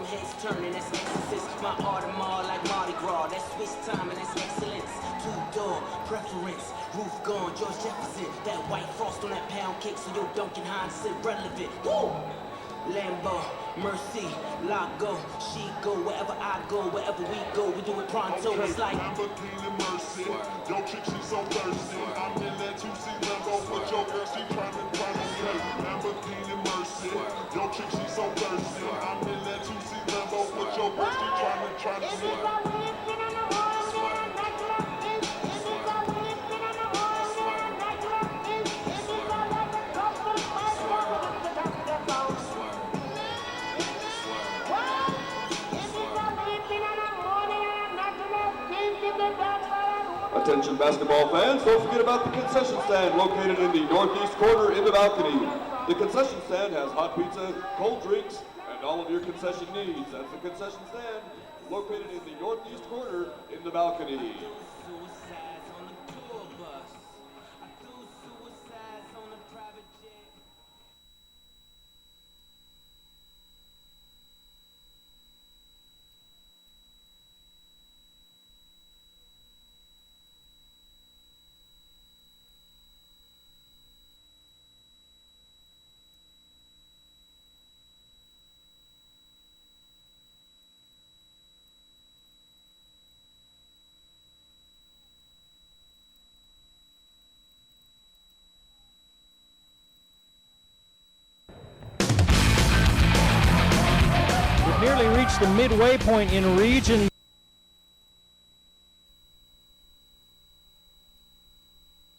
heads turning, that's exorcist. My Audemars like Mardi Gras, that's Swiss time and that's excellence. Two-door preference, roof gone, George Jefferson. That white frost on that pound cake, so your Duncan Hines is irrelevant. Woo! Lambo, Mercy, Lago, she go wherever I go, wherever we go, we do it pronto. Okay, it's like Lamborghini Mercy, yo chick she so thirsty. I'm in that 2C Lambo with your girl, she tryna okay. Lamborghini Mercy, yo chick she so thirsty. I'm in that 2C Lambo with your girl, she tryna Attention basketball fans, don't forget about the concession stand located in the northeast corner in the balcony. The concession stand has hot pizza, cold drinks, and all of your concession needs. That's the concession stand located in the northeast corner in the balcony. Nearly reached the midway point in region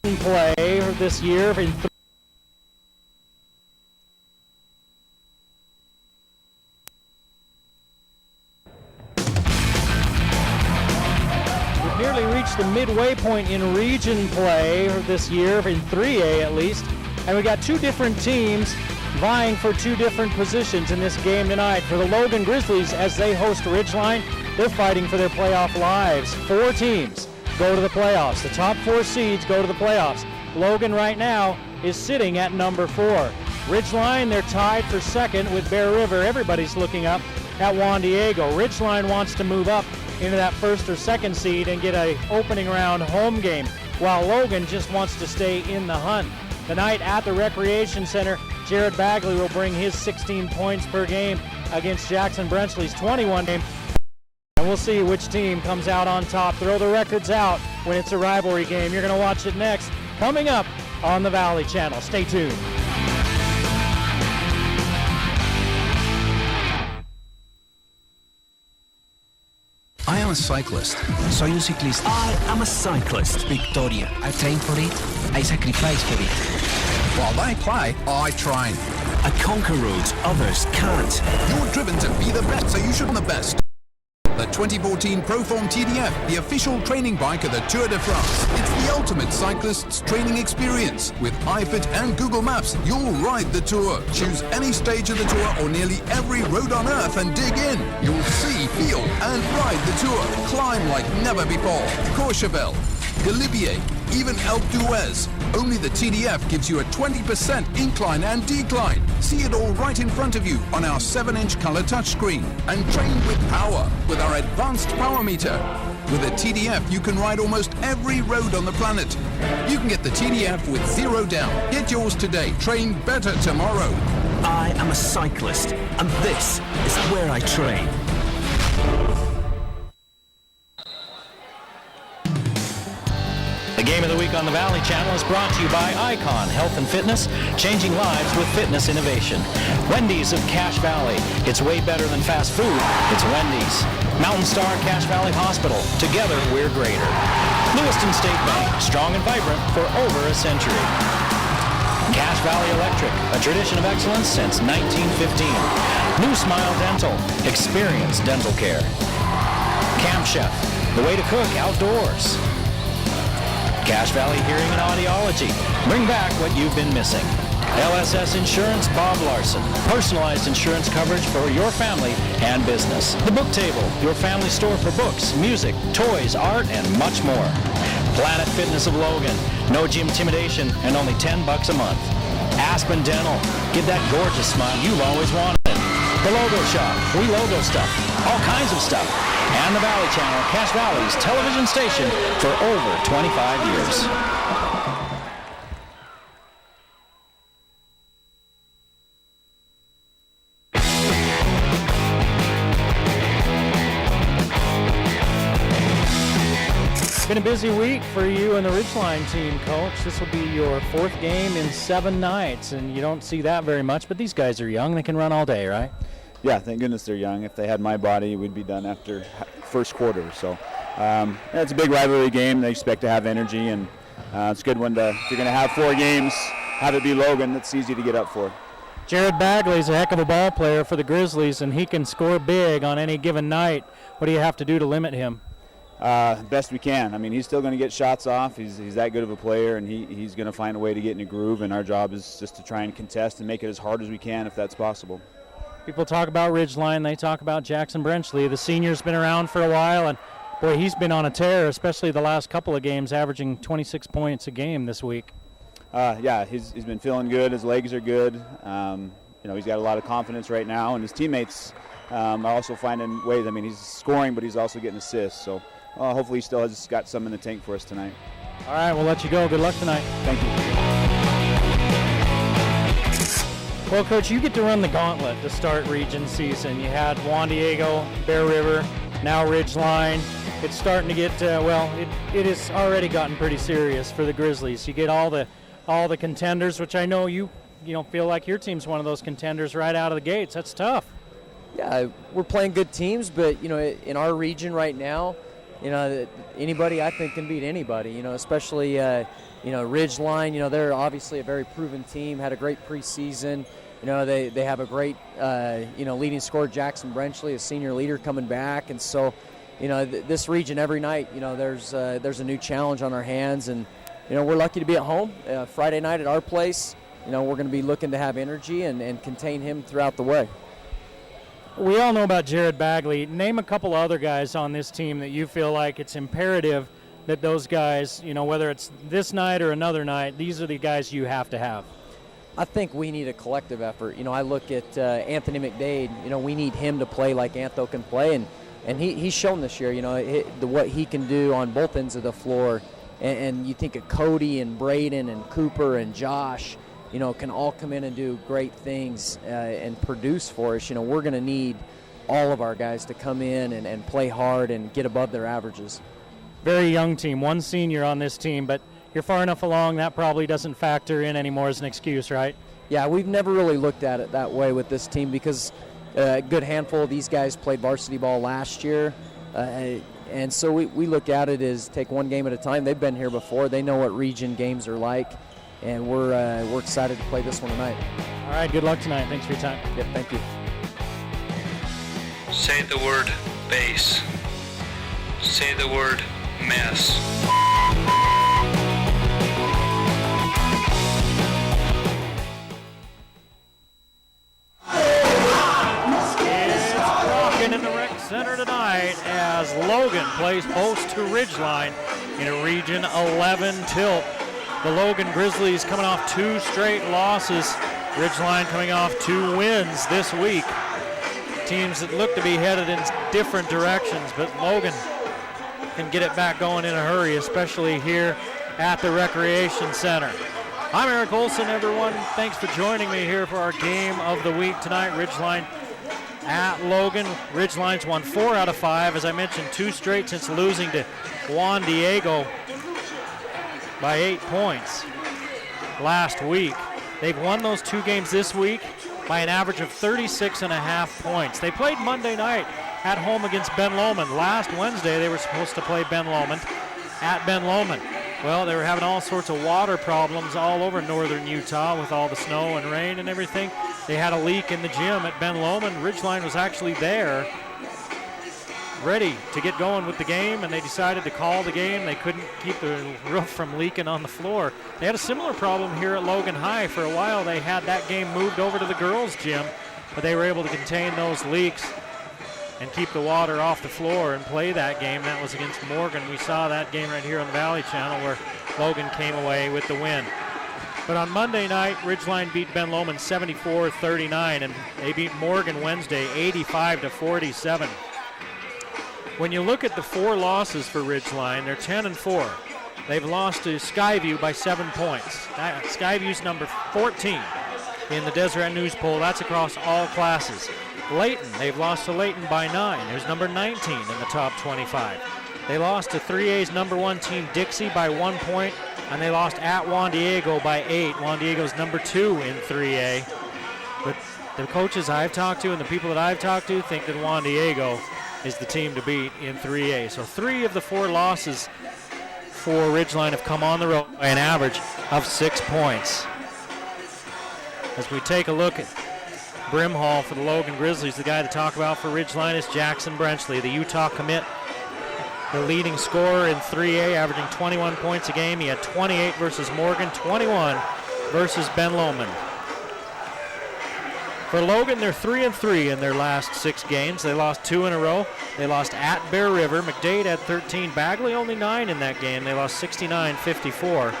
play this year. We've nearly reached the midway point in region play this year, in 3A at least, and we got two different teams vying for two different positions in this game tonight. For the Logan Grizzlies, as they host Ridgeline, they're fighting for their playoff lives. 4 teams go to the playoffs. The top 4 seeds go to the playoffs. Logan right now is sitting at number 4. Ridgeline, they're tied for second with Bear River. Everybody's looking up at Juan Diego. Ridgeline wants to move up into that first or second seed and get a opening round home game, while Logan just wants to stay in the hunt. Tonight at the Recreation Center, Jared Bagley will bring his 16 points per game against Jackson Brenchley's 21 game. And we'll see which team comes out on top. Throw the records out when it's a rivalry game. You're going to watch it next, coming up on the Valley Channel. Stay tuned. I am a cyclist. Soy un ciclista. I am a cyclist. Victoria. I train for it. I sacrifice for it. While they play, I train. I conquer roads others can't. You're driven to be the best, so you should be the best. The 2014 Proform TDF, the official training bike of the Tour de France. It's the ultimate cyclist's training experience. With iFit and Google Maps, you'll ride the Tour. Choose any stage of the Tour or nearly every road on Earth and dig in. You'll see, feel, and ride the Tour. Climb like never before. Courchevel, Galibier, even Alpe d'Huez. Only the TDF gives you a 20% incline and decline. See it all right in front of you on our 7-inch color touchscreen. And train with power with our advanced power meter. With a TDF, you can ride almost every road on the planet. You can get the TDF with 0 down. Get yours today. Train better tomorrow. I am a cyclist, and this is where I train. The Game of the Week on the Valley Channel is brought to you by Icon Health and Fitness, changing lives with fitness innovation. Wendy's of Cache Valley. It's way better than fast food. It's Wendy's. Mountain Star Cache Valley Hospital. Together, we're greater. Lewiston State Bank, strong and vibrant for over a century. Cache Valley Electric, a tradition of excellence since 1915. New Smile Dental, experience dental care. Camp Chef, the way to cook outdoors. Cache Valley Hearing and Audiology. Bring back what you've been missing. LSS Insurance, Bob Larson. Personalized insurance coverage for your family and business. The Book Table, your family store for books, music, toys, art, and much more. Planet Fitness of Logan. No gym intimidation and only $10 a month. Aspen Dental. Get that gorgeous smile you've always wanted. The Logo Shop. We logo stuff. All kinds of stuff. And the Valley Channel, Cache Valley's television station for over 25 years. Been a busy week for you and the Ridgeline team, Coach. This will be your 4th game in 7 nights, and you don't see that very much, but these guys are young. They can run all day, right? Yeah, thank goodness they're young. If they had my body, we'd be done after first quarter. So it's a big rivalry game. They expect to have energy, and it's a good one to, if you're going to have 4 games, have it be Logan. That's easy to get up for. Jared Bagley's a heck of a ball player for the Grizzlies, and he can score big on any given night. What do you have to do to limit him? Best we can. I mean, he's still going to get shots off. He's that good of a player, and he's going to find a way to get in a groove, and our job is just to try and contest and make it as hard as we can if that's possible. People talk about Ridgeline. They talk about Jackson Brenchley. The senior's been around for a while, and, boy, he's been on a tear, especially the last couple of games, averaging 26 points a game this week. Yeah, he's been feeling good. His legs are good. He's got a lot of confidence right now, and his teammates are also finding ways. I mean, he's scoring, but he's also getting assists. So hopefully he still has got some in the tank for us tonight. All right, we'll let you go. Good luck tonight. Thank you. Well, Coach, you get to run the gauntlet to start region season. You had Juan Diego, Bear River, now Ridgeline. It's starting to get, it has already gotten pretty serious for the Grizzlies. You get all the contenders, which I know you feel like your team's one of those contenders right out of the gates. That's tough. Yeah, we're playing good teams, but, in our region right now, anybody I think can beat anybody, especially, Ridgeline, they're obviously a very proven team, had a great preseason. They have a great, leading scorer, Jackson Brenchley, a senior leader coming back. And so, this region every night, there's a new challenge on our hands. And, we're lucky to be at home Friday night at our place. We're going to be looking to have energy and contain him throughout the way. We all know about Jared Bagley. Name a couple other guys on this team that you feel like it's imperative that those guys, whether it's this night or another night, these are the guys you have to have. I think we need a collective effort. I look at Anthony McDade. We need him to play like Antho can play, and he's shown this year, what he can do on both ends of the floor. And you think of Cody and Braden and Cooper and Josh, can all come in and do great things and produce for us. We're going to need all of our guys to come in and play hard and get above their averages. Very young team, one senior on this team, but you're far enough along that probably doesn't factor in anymore as an excuse, right? Yeah, we've never really looked at it that way with this team because a good handful of these guys played varsity ball last year. And so we look at it as take one game at a time. They've been here before. They know what region games are like, and we're excited to play this one tonight. All right, good luck tonight. Thanks for your time. Yep, thank you. Say the word base. Say the word mess. In the rec center tonight as Logan plays host to Ridgeline in a Region 11 tilt. The Logan Grizzlies coming off 2 straight losses. Ridgeline coming off 2 wins this week. Teams that look to be headed in different directions, but Logan can get it back going in a hurry, especially here at the Recreation Center. I'm Eric Olson, everyone. Thanks for joining me here for our game of the week tonight. Ridgeline at Logan. Ridgeline's won 4 out of 5. As I mentioned, 2 straight since losing to Juan Diego by 8 points last week. They've won those 2 games this week by an average of 36.5 points. They played Monday night at home against Ben Lomond. Last Wednesday, they were supposed to play Ben Lomond at Ben Lomond. Well, they were having all sorts of water problems all over northern Utah with all the snow and rain and everything. They had a leak in the gym at Ben Lomond. Ridgeline was actually there, ready to get going with the game, and they decided to call the game. They couldn't keep the roof from leaking on the floor. They had a similar problem here at Logan High. For a while, they had that game moved over to the girls' gym, but they were able to contain those leaks and keep the water off the floor and play that game. That was against Morgan. We saw that game right here on the Valley Channel where Logan came away with the win. But on Monday night, Ridgeline beat Ben Lomond 74-39, and they beat Morgan Wednesday 85-47. When you look at the 4 losses for Ridgeline, they're 10-4. They've lost to Skyview by 7 points. Skyview's number 14 in the Deseret News poll. That's across all classes. Layton, they've lost to Layton by 9. Who's number 19 in the top 25. They lost to 3A's number 1 team, Dixie, by 1 point, and they lost at Juan Diego by 8. Juan Diego's number 2 in 3A. But the coaches I've talked to and the people that I've talked to think that Juan Diego is the team to beat in 3A. So 3 of the 4 losses for Ridgeline have come on the road by an average of 6 points. As we take a look at Brimhall for the Logan Grizzlies, the guy to talk about for Ridgeline is Jackson Brenchley, the Utah commit, the leading scorer in 3A, averaging 21 points a game. He had 28 versus Morgan, 21 versus Ben Lomond. For Logan, they're 3-3 in their last 6 games. They lost 2 in a row. They lost at Bear River. McDade had 13. Bagley only 9 in that game. They lost 69-54.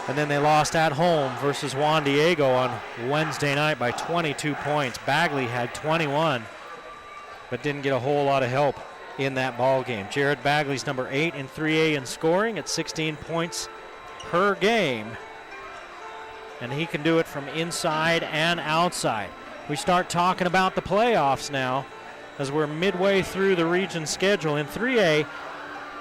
And then they lost at home versus Juan Diego on Wednesday night by 22 points. Bagley had 21, but didn't get a whole lot of help in that ball game. Jared Bagley's number 8 in 3A in scoring at 16 points per game. And he can do it from inside and outside. We start talking about the playoffs now as we're midway through the region schedule. In 3A,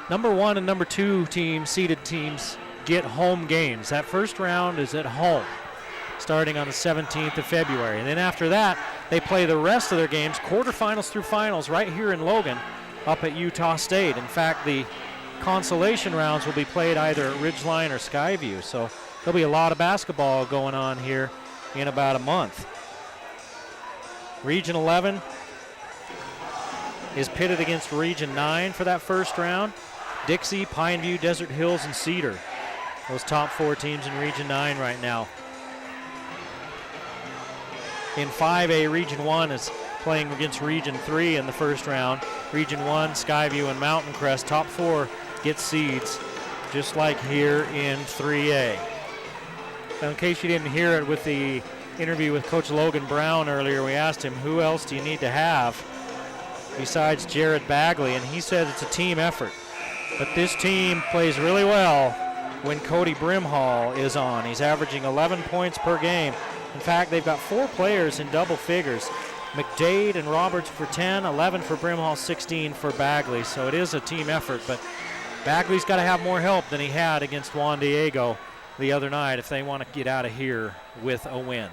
number 1 and number 2 seeded teams get home games. That first round is at home, starting on the 17th of February. And then after that, they play the rest of their games, quarterfinals through finals, right here in Logan, up at Utah State. In fact, the consolation rounds will be played either at Ridgeline or Skyview. So there'll be a lot of basketball going on here in about a month. Region 11 is pitted against Region 9 for that first round. Dixie, Pineview, Desert Hills, and Cedar. Those top 4 teams in Region 9 right now. In 5A, Region 1 is playing against Region 3 in the first round. Region 1, Skyview, and Mountain Crest. Top 4 get seeds, just like here in 3A. Now, in case you didn't hear it with the interview with Coach Logan Brown earlier, we asked him, who else do you need to have besides Jared Bagley? And he said it's a team effort. But this team plays really well when Cody Brimhall is on. He's averaging 11 points per game. In fact, they've got 4 players in double figures. McDade and Roberts for 10, 11 for Brimhall, 16 for Bagley. So it is a team effort, but Bagley's got to have more help than he had against Juan Diego the other night if they want to get out of here with a win.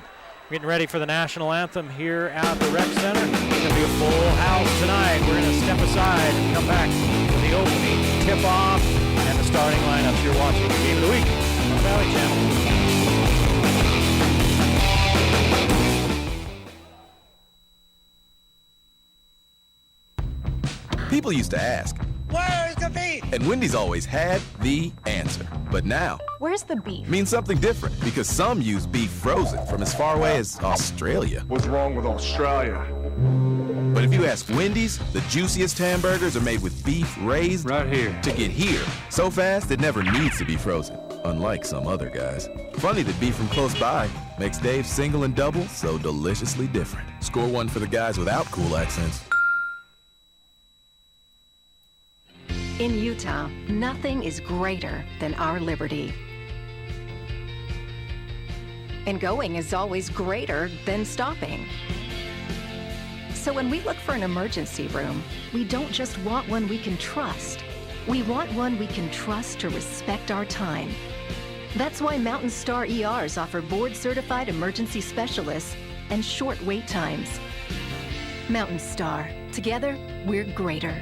Getting ready for the national anthem here at the Rec Center. It's going to be a full house tonight. We're going to step aside and come back to the opening tip-off and the starting lineups. You're watching the Game of the Week on the Valley Channel. People used to ask, where's the beef? And Wendy's always had the answer. But now, where's the beef? Means something different because some use beef frozen from as far away as Australia. What's wrong with Australia? But if you ask Wendy's, the juiciest hamburgers are made with beef raised right here to get here. So fast, it never needs to be frozen, unlike some other guys. Funny that beef from close by makes Dave's single and double so deliciously different. Score one for the guys without cool accents. In Utah, nothing is greater than our liberty. And going is always greater than stopping. So when we look for an emergency room, we don't just want one we can trust. We want one we can trust to respect our time. That's why Mountain Star ERs offer board-certified emergency specialists and short wait times. Mountain Star. Together, we're greater.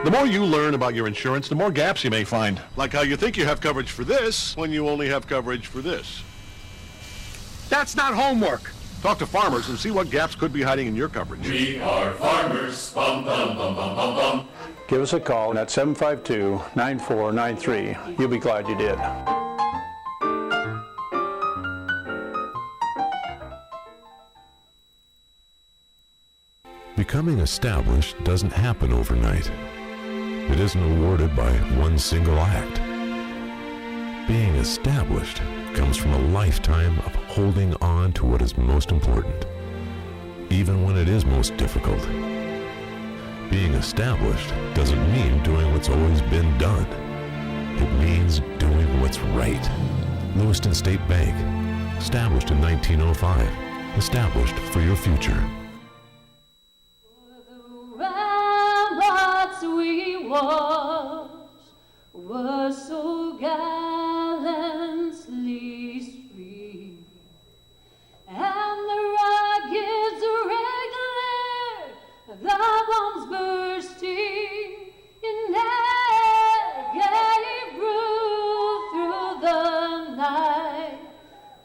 The more you learn about your insurance, the more gaps you may find. Like how you think you have coverage for this when you only have coverage for this. That's not homework. Talk to farmers and see what gaps could be hiding in your coverage. We are farmers. Bum, bum, bum, bum, bum, bum. Give us a call at 752-9493. You'll be glad you did. Becoming established doesn't happen overnight. It isn't awarded by one single act. Being established comes from a lifetime of holding on to what is most important, even when it is most difficult. Being established doesn't mean doing what's always been done. It means doing what's right. Lewiston State Bank, established in 1905, established for your future. Ramparts we watched were so gallantly streamed, and the rockets regular, the bombs bursting in agony blew through the night.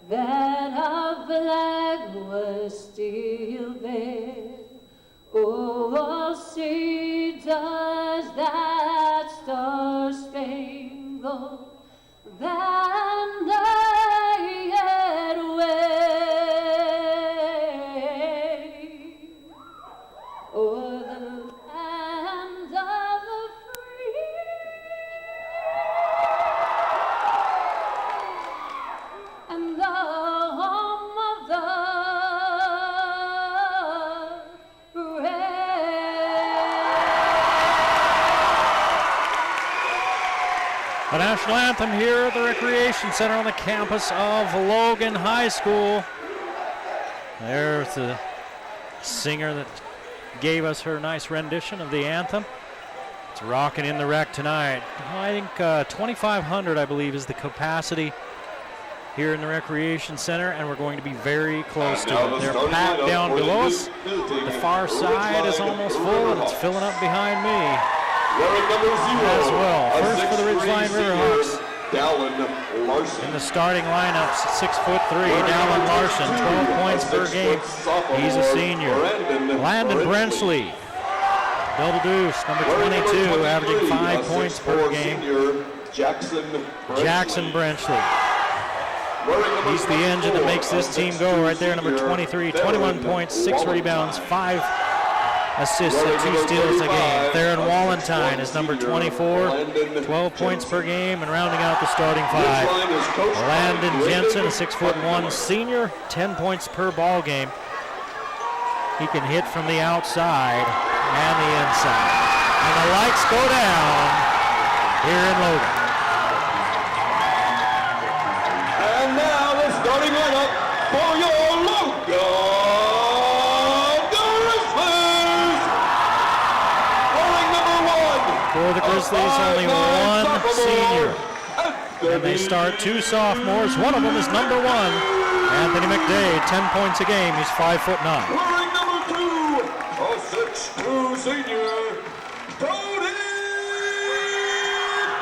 That our flag was still there. Oh, say does that star-spangled banner yet wave o'er the land of the free and the home of the The national anthem here at the Recreation Center on the campus of Logan High School. There's the singer that gave us her nice rendition of the anthem. It's rocking in the rec tonight. I think 2,500, I believe, is the capacity here in the Recreation Center, and we're going to be very close to it. They're packed down below us. The far side is almost full, and it's filling up behind me as well. First for the Ridgeline Riverhawks. Dallin Larson. In the starting lineup, 6'3", Dallin Larson, 12 points per game. He's a senior. Landon Brenchley, double deuce, number 22, averaging 5 points per game. Jackson Brenchley. He's the engine that makes this team go right there, number 23, 21 points, 6 rebounds, 5 assists and 2 steals a game. Theron Walentine is number 24, 12 points per game, and rounding out the starting 5. Landon Jensen, a 6'1" senior, 10 points per ball game. He can hit from the outside and the inside. And the lights go down here in Logan. And now the starting lineup for your Logan Grizzlies. Wearing number 1. For the Grizzlies, only one senior. And they start 2 sophomores. One of them is number 1, Anthony McDade, 10 points a game. He's 5'9". Wearing number 2, a 6'2" senior,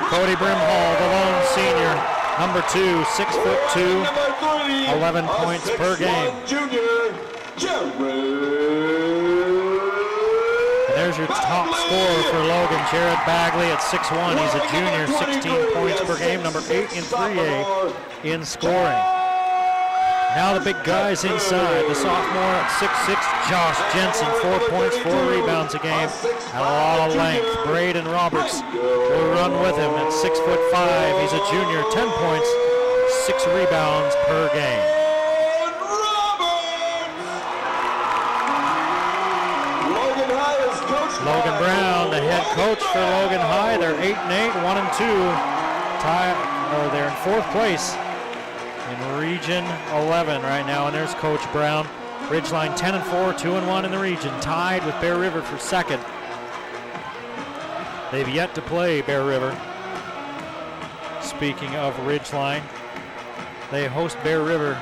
Cody Brimhall, the lone senior, number 2, 6'2", 11 points per game. And there's your top scorer for Logan, Jared Bagley at 6'1". He's a junior, 16 points per game, number 8 in 3A in scoring. Now the big guys inside. The sophomore at 6'6", Josh Jensen, 4 points, 4 rebounds a game, and a lot of length. Braden Roberts will run with him at 6'5". He's a junior, 10 points, 6 rebounds per game. Logan Brown, the head coach for Logan High. They're 8-8, 1-2. They're in 4th place in Region 11 right now, and there's Coach Brown. Ridgeline 10-4, 2-1 in the region, tied with Bear River for 2nd. They've yet to play Bear River. Speaking of Ridgeline, they host Bear River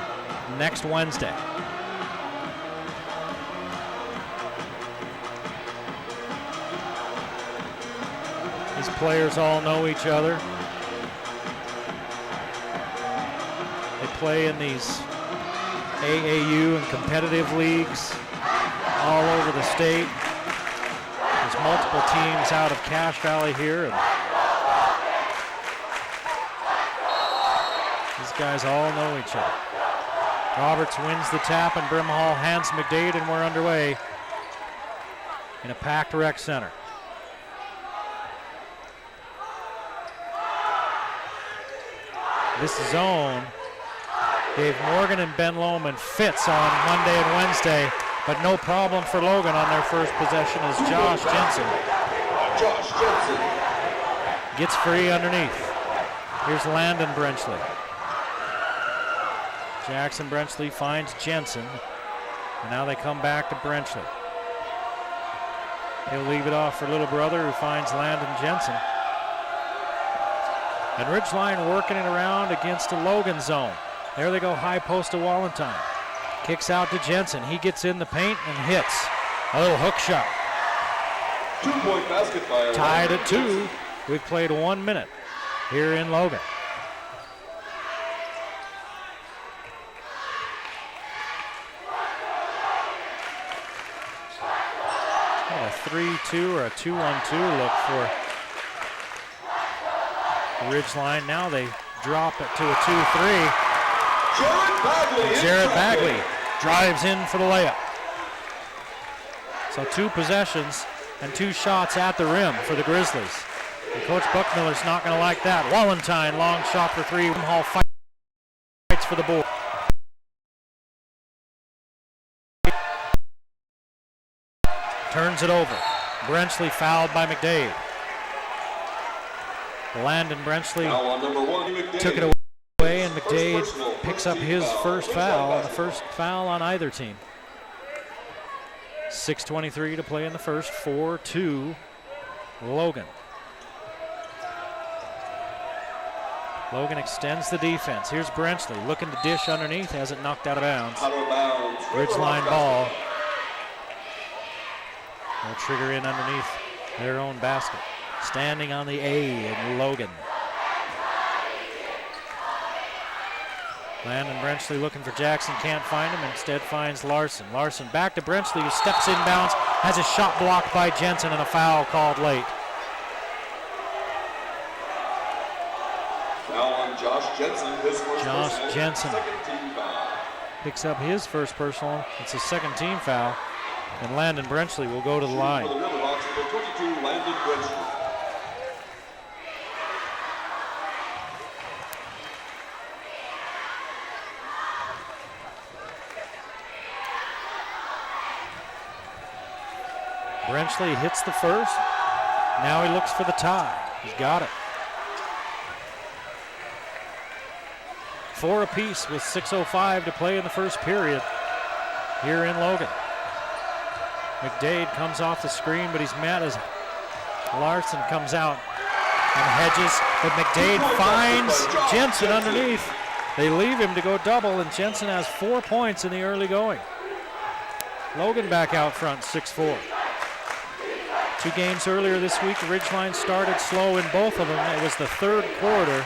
next Wednesday. These players all know each other. They play in these AAU and competitive leagues all over the state. There's multiple teams out of Cache Valley here, and these guys all know each other. Roberts wins the tap, and Brimhall hands McDade, and we're underway in a packed rec center. This zone gave Morgan and Ben Lomond fits on Monday and Wednesday, but no problem for Logan on their first possession as Josh Jensen gets free underneath. Here's Landon Brenchley. Jackson Brenchley finds Jensen, and now they come back to Brenchley. He'll leave it off for little brother who finds Landon Jensen. And Ridgeline working it around against a Logan zone. There they go, high post to Wallenstein. Kicks out to Jensen. He gets in the paint and hits. A little hook shot. 2-point basket by Tied at 2. We've played 1 minute here in Logan. A 3-2 or a 2-1-2 look for Ridgeline. Now they drop it to a 2-3. Jared Bagley drives in for the layup. So 2 possessions and 2 shots at the rim for the Grizzlies. And Coach Buckmiller's not going to like that. Wallenstein, long shot for 3. Hall fights for the board. Turns it over. Brenchley fouled by McDade. Landon Brenchley took it away, and McDade picks up his first foul, and the first foul on either team. 6:23 to play in the first. 4-2 Logan. Logan extends the defense. Here's Brenchley looking to dish underneath, has it knocked out of bounds. Ridgeline ball. They'll trigger in underneath their own basket. Standing on the A in Logan. Landon Brenchley looking for Jackson, can't find him, instead finds Larson. Larson back to Brenchley, who steps inbounds, has a shot blocked by Jensen, and a foul called late. Foul on Josh Jensen, his first Josh personal, Jensen second team foul. picks up his first personal. It's a second team foul, and Landon Brenchley will go to the line. For the Riverhawks, number 22, Landon Brenchley. Brenchley hits the first. Now he looks for the tie. He's got it. 4 apiece with 6:05 to play in the first period here in Logan. McDade comes off the screen, but he's met as Larson comes out and hedges. But McDade finds Jensen underneath. They leave him to go double, and Jensen has 4 points in the early going. Logan back out front, 6-4. 2 games earlier this week, Ridgeline started slow in both of them. It was the third quarter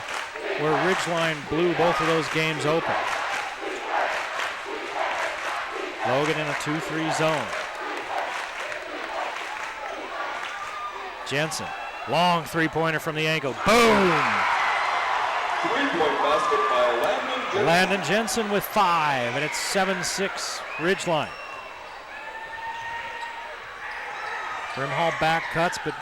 where Ridgeline blew both of those games open. Logan in a 2-3 zone. Jensen, long 3-pointer from the ankle. Boom! 3-point basket by Landon Jensen. Landon Jensen with 5, and it's 7-6 Ridgeline. Brimhall back cuts, but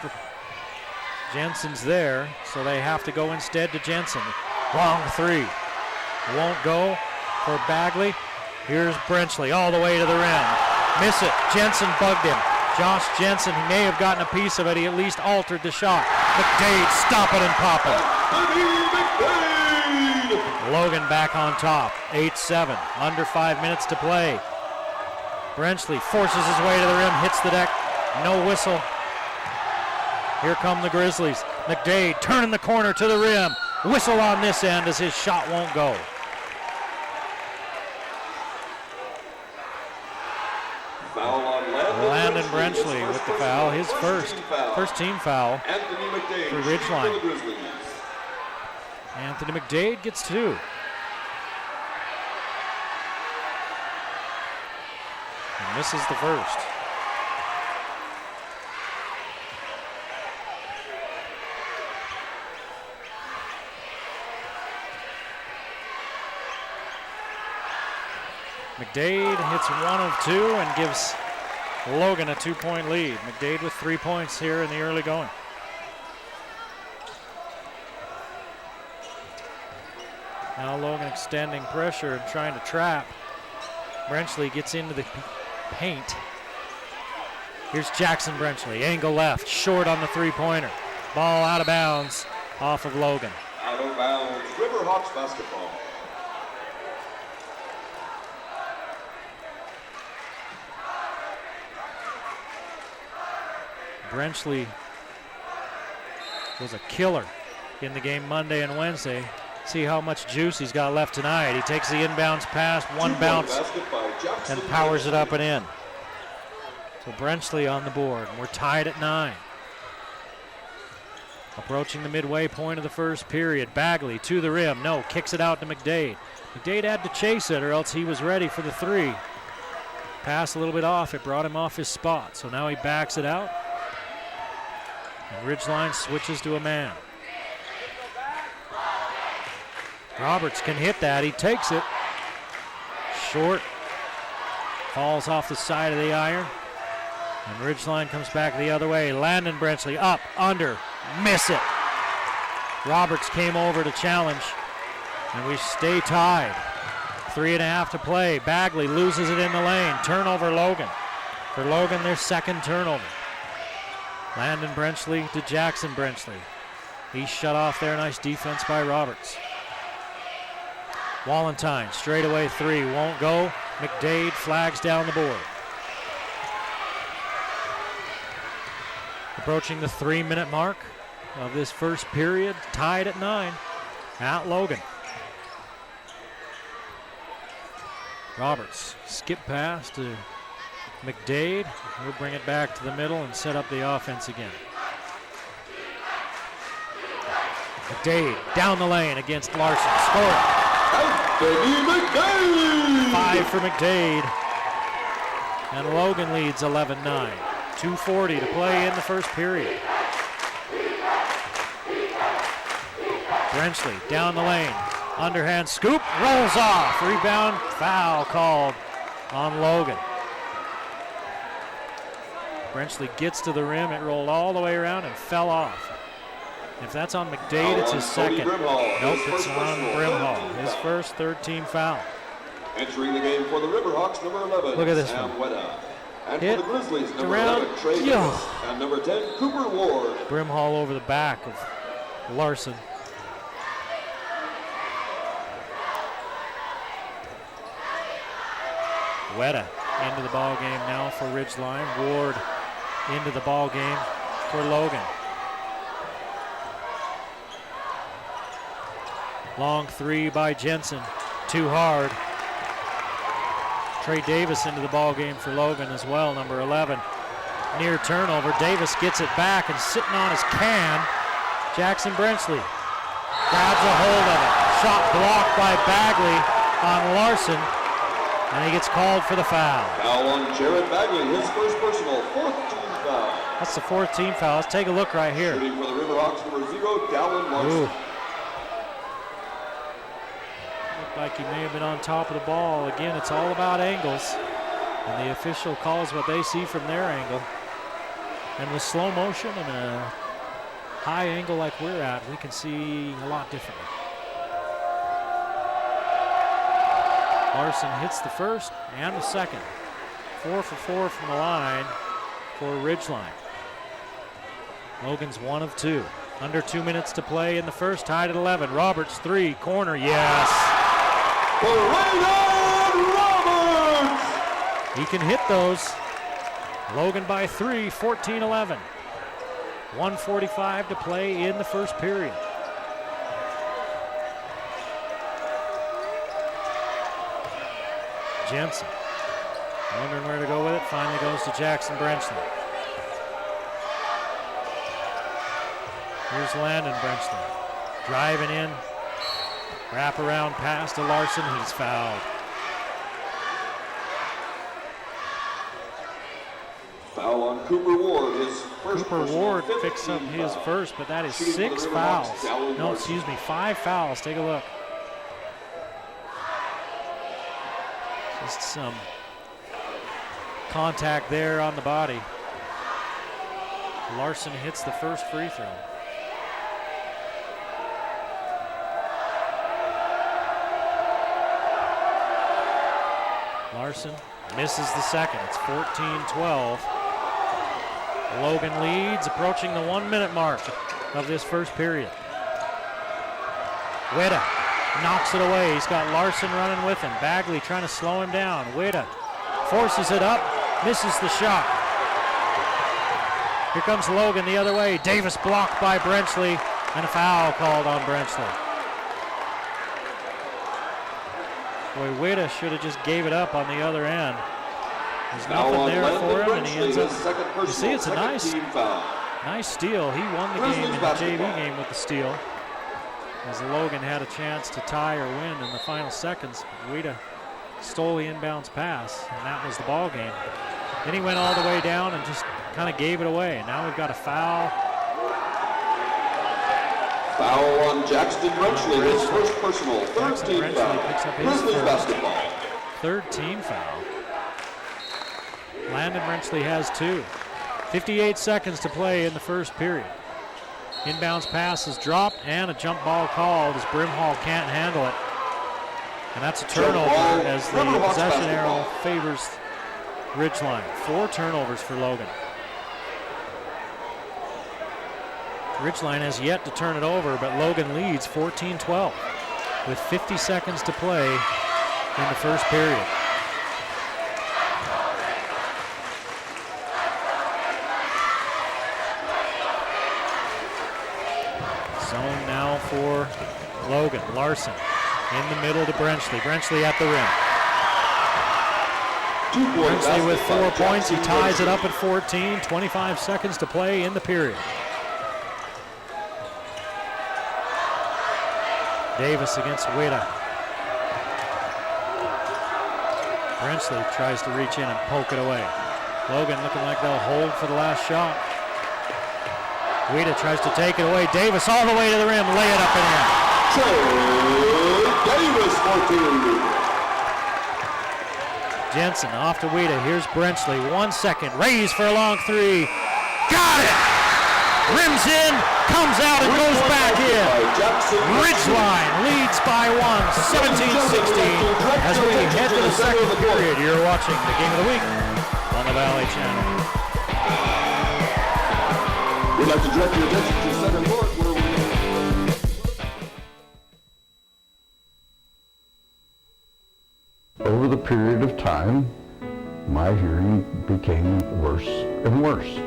Jensen's there, so they have to go instead to Jensen. Long 3. Won't go for Bagley. Here's Brenchley all the way to the rim. Miss it. Jensen bugged him. Josh Jensen, he may have gotten a piece of it. He at least altered the shot. McDade stopping and popping. Logan back on top. 8-7. Under 5 minutes to play. Brenchley forces his way to the rim, hits the deck. No whistle. Here come the Grizzlies. McDade turning the corner to the rim. Whistle on this end as his shot won't go. Foul on Landon Brenchley with the foul. His first team foul Anthony McDade for for the Ridgeline. Grizzlies. Anthony McDade gets 2. And misses the first. McDade hits 1 of 2 and gives Logan a 2-point lead. McDade with 3 points here in the early going. Now Logan extending pressure and trying to trap. Brenchley gets into the paint. Here's Jackson Brenchley, angle left, short on the three-pointer. Ball out of bounds off of Logan. Out of bounds, Riverhawks basketball. Brenchley was a killer in the game Monday and Wednesday. See how much juice he's got left tonight. He takes the inbounds pass, one bounce, and powers it up and in. So Brenchley on the board, and we're tied at 9. Approaching the midway point of the first period. Bagley to the rim. No, kicks it out to McDade. McDade had to chase it or else he was ready for the three. Pass a little bit off. It brought him off his spot. So now he backs it out. And Ridgeline switches to a man. Roberts can hit that. He takes it. Short. Falls off the side of the iron. And Ridgeline comes back the other way. Landon Brenchley up, under, miss it. Roberts came over to challenge, and we stay tied. 3.5 to play. Bagley loses it in the lane. Turnover Logan. For Logan, their second turnover. Landon Brenchley to Jackson Brenchley. He's shut off there. Nice defense by Roberts. Walentine, straightaway three, won't go. McDade flags down the board. Approaching the 3-minute mark of this first period, tied at 9 at Logan. Roberts, skip pass to McDade. He'll bring it back to the middle and set up the offense again. McDade down the lane against Larson, scoring. 5 for McDade. And Logan leads 11-9. 2:40 to play in the first period. Brenchley down the lane. Underhand scoop, rolls off. Rebound, foul called on Logan. Brenchley gets to the rim. It rolled all the way around and fell off. If that's on McDade, it's his second. Nope, it's on Brimhall. His first third-team foul. Entering the game for the Riverhawks, number 11, Look at this Sam one. Weta. And Hit for the Grizzlies, number around. 11, Trey Davis. And number 10, Cooper Ward. Brimhall over the back of Larson. Weta into the ball game now for Ridgeline. Ward into the ball game for Logan. Long three by Jensen, too hard. Trey Davis into the ball game for Logan as well, number 11. Near turnover, Davis gets it back and sitting on his can. Jackson Brenchley grabs a hold of it. Shot blocked by Bagley on Larson, and he gets called for the foul. Foul on Jared Bagley, his first personal, 4th team foul. That's the 4th team foul. Let's take a look right here. Shooting for the Riverhawks, number 0, Dallin Larson. Ooh. Looked like he may have been on top of the ball. Again, it's all about angles, and the official calls what they see from their angle. And with slow motion and a high angle like we're at, we can see a lot differently. Larson hits the first and the second. 4 for 4 from the line for Ridgeline. Logan's 1 of 2. Under 2 minutes to play in the first, tied at 11. Roberts, three, corner, yes. Roberts! He can hit those. Logan by 3, 14-11. 1:45 to play in the first period. Jensen, wondering where to go with it, finally goes to Jackson Brenchley. Here's Landon Brenchley, driving in, wrap around pass to Larson, he's fouled. Foul on Cooper Ward, his first. Cooper Ward picks up his first, but that is 6 fouls. No, excuse me, 5 fouls. Take a look. Just some contact there on the body. Larson hits the first free throw. Larson misses the second. It's 14-12. Logan leads, approaching the 1 minute mark of this first period. Witta knocks it away. He's got Larson running with him. Bagley trying to slow him down. Witta forces it up, misses the shot. Here comes Logan the other way. Davis blocked by Brenchley, and a foul called on Brenchley. Boy, Witta should have just gave it up on the other end. There's nothing there for him, and he ends up. You see, it's a nice steal. He won the game in the JV game with the steal, as Logan had a chance to tie or win in the final seconds. Witta stole the inbounds pass, and that was the ball game. Then he went all the way down and just kind of gave it away. And now we've got a foul. Foul on Jackson Brenchley, his first personal. Third team foul. Picks up his Grizzlies basketball. Third team foul. Landon Brenchley has 2. 58 seconds to play in the first period. Inbounds pass is dropped and a jump ball called as Brimhall can't handle it. And that's a turnover as the possession arrow favors Ridgeline. 4 turnovers for Logan. Ridgeline has yet to turn it over, but Logan leads 14-12 with 50 seconds to play in the first period. Zone now for Logan. Larson in the middle to Brenchley. Brenchley at the rim. Brenchley with 4 points. He ties it up at 14. 25 seconds to play in the period. Davis against Witta. Brenchley tries to reach in and poke it away. Logan looking like they'll hold for the last shot. Witta tries to take it away. Davis all the way to the rim. Lay it up and in. Davis for 2. Jensen off to Witta. Here's Brenchley. 1 second. Raise for a long 3. Got it! Rims in, comes out and goes back in. Ridgeline leads by 1, 17-16. As we head to the second period, you're watching the Game of the Week on the Valley Channel. We'd like to direct your attention to center court where we... Over the period of time, my hearing became worse and worse.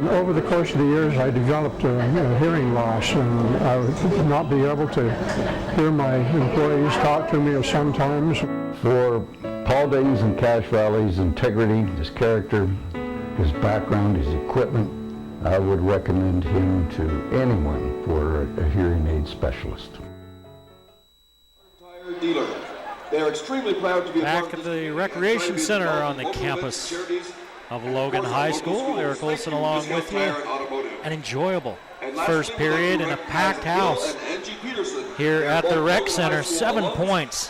Over the course of the years, I developed hearing loss, and I would not be able to hear my employees talk to me sometimes. For Paul Davies and Cache Valley's integrity, his character, his background, his equipment, I would recommend him to anyone for a hearing aid specialist. Dealer. They are extremely proud to be back at the Recreation Center on the campus of Logan High School. Eric Olson along with you. An enjoyable first period in a packed house here at the Rec Center. 7 points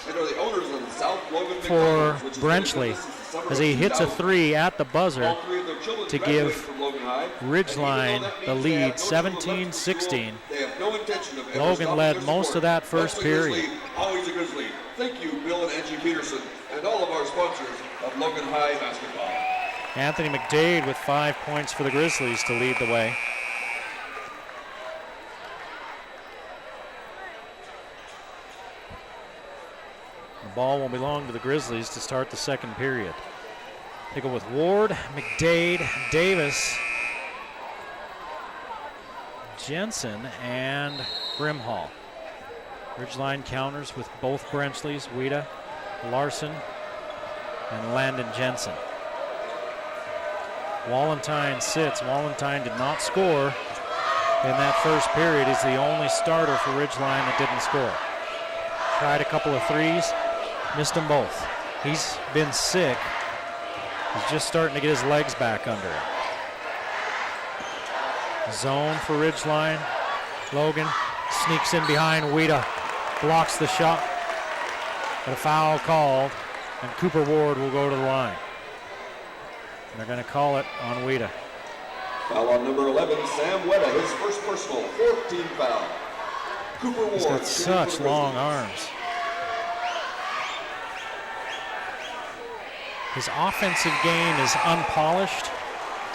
for Brenchley as he hits a 3 at the buzzer to give Ridgeline the lead, 17-16. Logan led most of that first period. Always a Grizzly. Thank you, Bill and Angie Peterson, and all of our sponsors of Logan High basketball. Anthony McDade with 5 points for the Grizzlies to lead the way. The ball will belong to the Grizzlies to start the second period. They go with Ward, McDade, Davis, Jensen, and Brimhall. Ridgeline counters with both Brenchleys, Witta, Larson, and Landon Jensen. Wallentyne sits. Wallentyne did not score in that first period. He's the only starter for Ridgeline that didn't score. Tried a couple of threes, missed them both. He's been sick. He's just starting to get his legs back under him. Zone for Ridgeline. Logan sneaks in behind Witta, blocks the shot, but a foul called, and Cooper Ward will go to the line. They're going to call it on Witta. Foul on number 11, Sam Witta, his first personal, 14 foul. Cooper Ward. He's got such long arms. His offensive game is unpolished,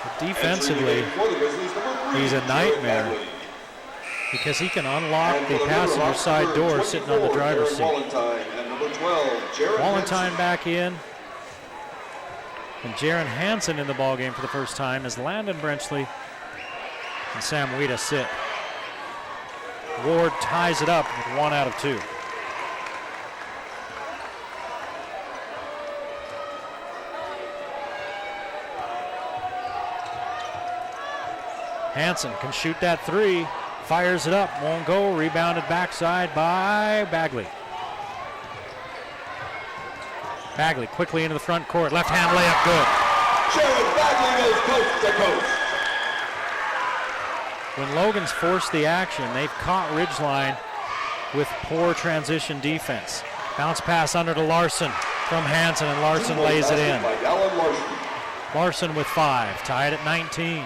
but defensively, he's a nightmare because he can unlock the passenger side door sitting on the driver's seat. Wallenstein back in, and Jaron Hansen in the ballgame for the first time as Landon Brenchley and Sam Weeda sit. Ward ties it up with 1 out of 2. Hansen can shoot that 3, fires it up, won't go, rebounded backside by Bagley. Bagley quickly into the front court, left hand layup, good. Jared Bagley goes coast to coast. When Logan's forced the action, they've caught Ridgeline with poor transition defense. Bounce pass under to Larson from Hansen, and Larson lays it in. Larson with 5, tied at 19.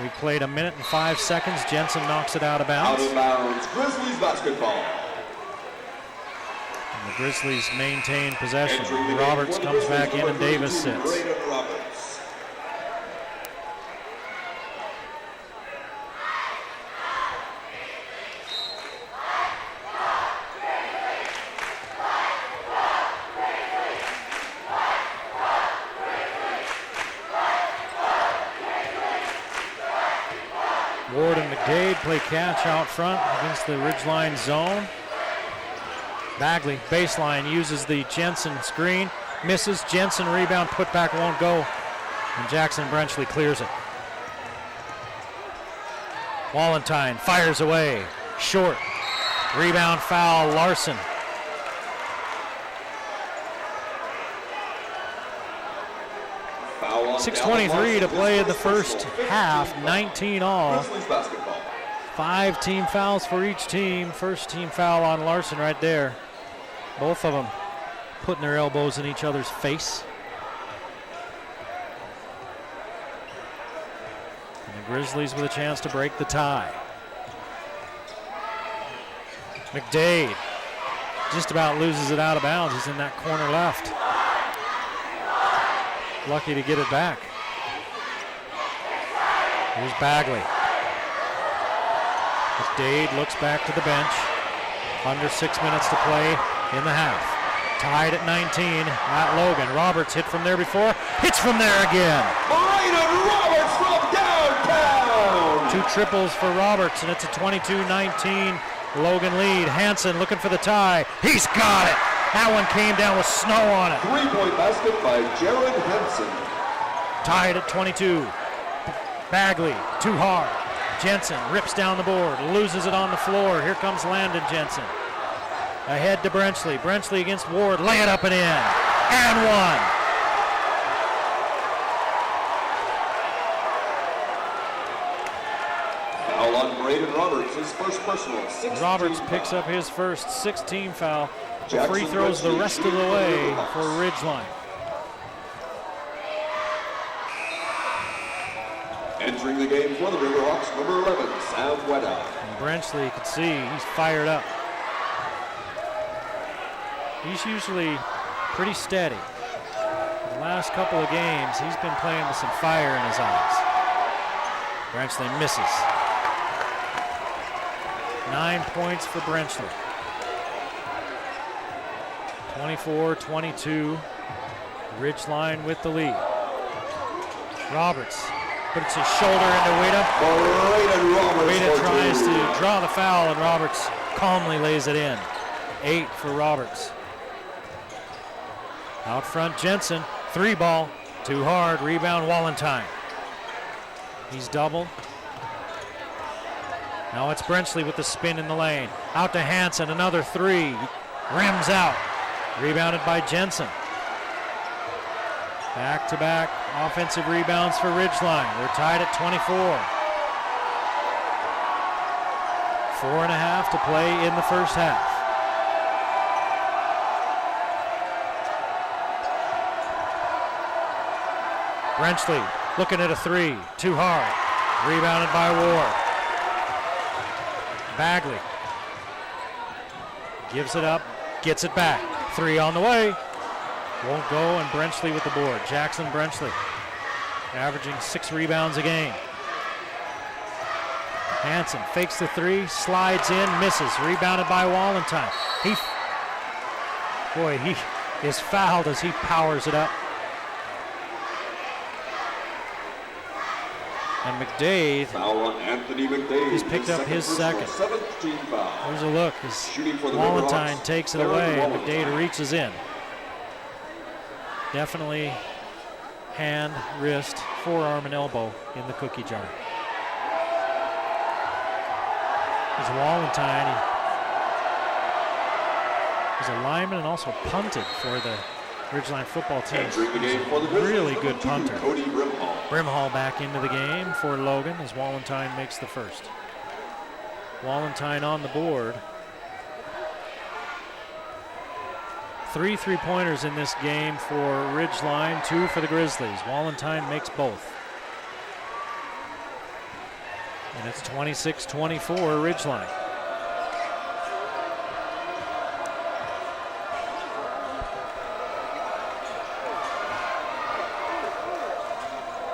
We played 1 minute and 5 seconds. Jensen knocks it out of bounds. Out of bounds, Grizzlies basketball. And the Grizzlies maintain possession. Roberts comes back in and Davis sits. Ward and McDade play catch out front against the Ridgeline zone. Bagley, baseline, uses the Jensen screen, misses. Jensen rebound, put back, won't go. And Jackson Brenchley clears it. Wallenstein fires away, short. Rebound foul, Larson. Foul on 6:23 to play in the first half, 19 all. Grizzlies basketball. 5 team fouls for each team. First team foul on Larson right there. Both of them putting their elbows in each other's face. And the Grizzlies with a chance to break the tie. McDade just about loses it out of bounds. He's in that corner left. Lucky to get it back. Here's Bagley. McDade looks back to the bench. Under 6 minutes to play in the half. Tied at 19 at Logan. Roberts hit from there before. Hits from there again. Brayden Roberts from downtown. 2 triples for Roberts, and it's a 22-19 Logan lead. Hansen looking for the tie. He's got it. That one came down with snow on it. 3-point basket by Jared Hansen. Tied at 22. Bagley, too hard. Jensen rips down the board, loses it on the floor. Here comes Landon Jensen. Ahead to Brenchley. Brenchley against Ward. Lay it up and in. And one. Foul on Brayden Roberts, his first personal. Roberts picks up his first 16 foul. Jackson Free throws the Brenchley rest of the way for Ridgeline. Entering the game for the Riverhawks, number 11, Sam Weeda. And Brenchley, you can see he's fired up. He's usually pretty steady. The last couple of games, he's been playing with some fire in his eyes. Brenchley misses. 9 points for Brenchley. 24-22. Ridgeline with the lead. Roberts puts his shoulder into Weeda. Weeda tries to draw the foul, and Roberts calmly lays it in. 8 for Roberts. Out front, Jensen. 3 ball. Too hard. Rebound, Wallenstein. He's doubled. Now it's Brenchley with the spin in the lane. Out to Hansen. Another 3. Rims out. Rebounded by Jensen. Back-to-back offensive rebounds for Ridgeline. We're tied at 24. 4.5 to play in the first half. Brenchley looking at a 3. Too hard. Rebounded by Ward. Bagley gives it up. Gets it back. 3 on the way. Won't go, and Brenchley with the board. Jackson Brenchley averaging 6 rebounds a game. Hansen fakes the three, slides in, misses. Rebounded by Wallentheim. He is fouled as he powers it up. And McDade, foul on Anthony McDade. He's picked up his second. 7th team foul. Here's a look as Wallentheim takes it away and McDade reaches in. Definitely hand, wrist, forearm, and elbow in the cookie jar. There's Wallentheim. He's a lineman and also punted for the Ridgeline football team. Really good punter. Cody Brimhall. Brimhall back into the game for Logan as Wallentheim makes the first. Wallentheim on the board. 3 3-pointers in this game for Ridgeline, 2 for the Grizzlies. Wallentheim makes both. And it's 26-24 Ridgeline.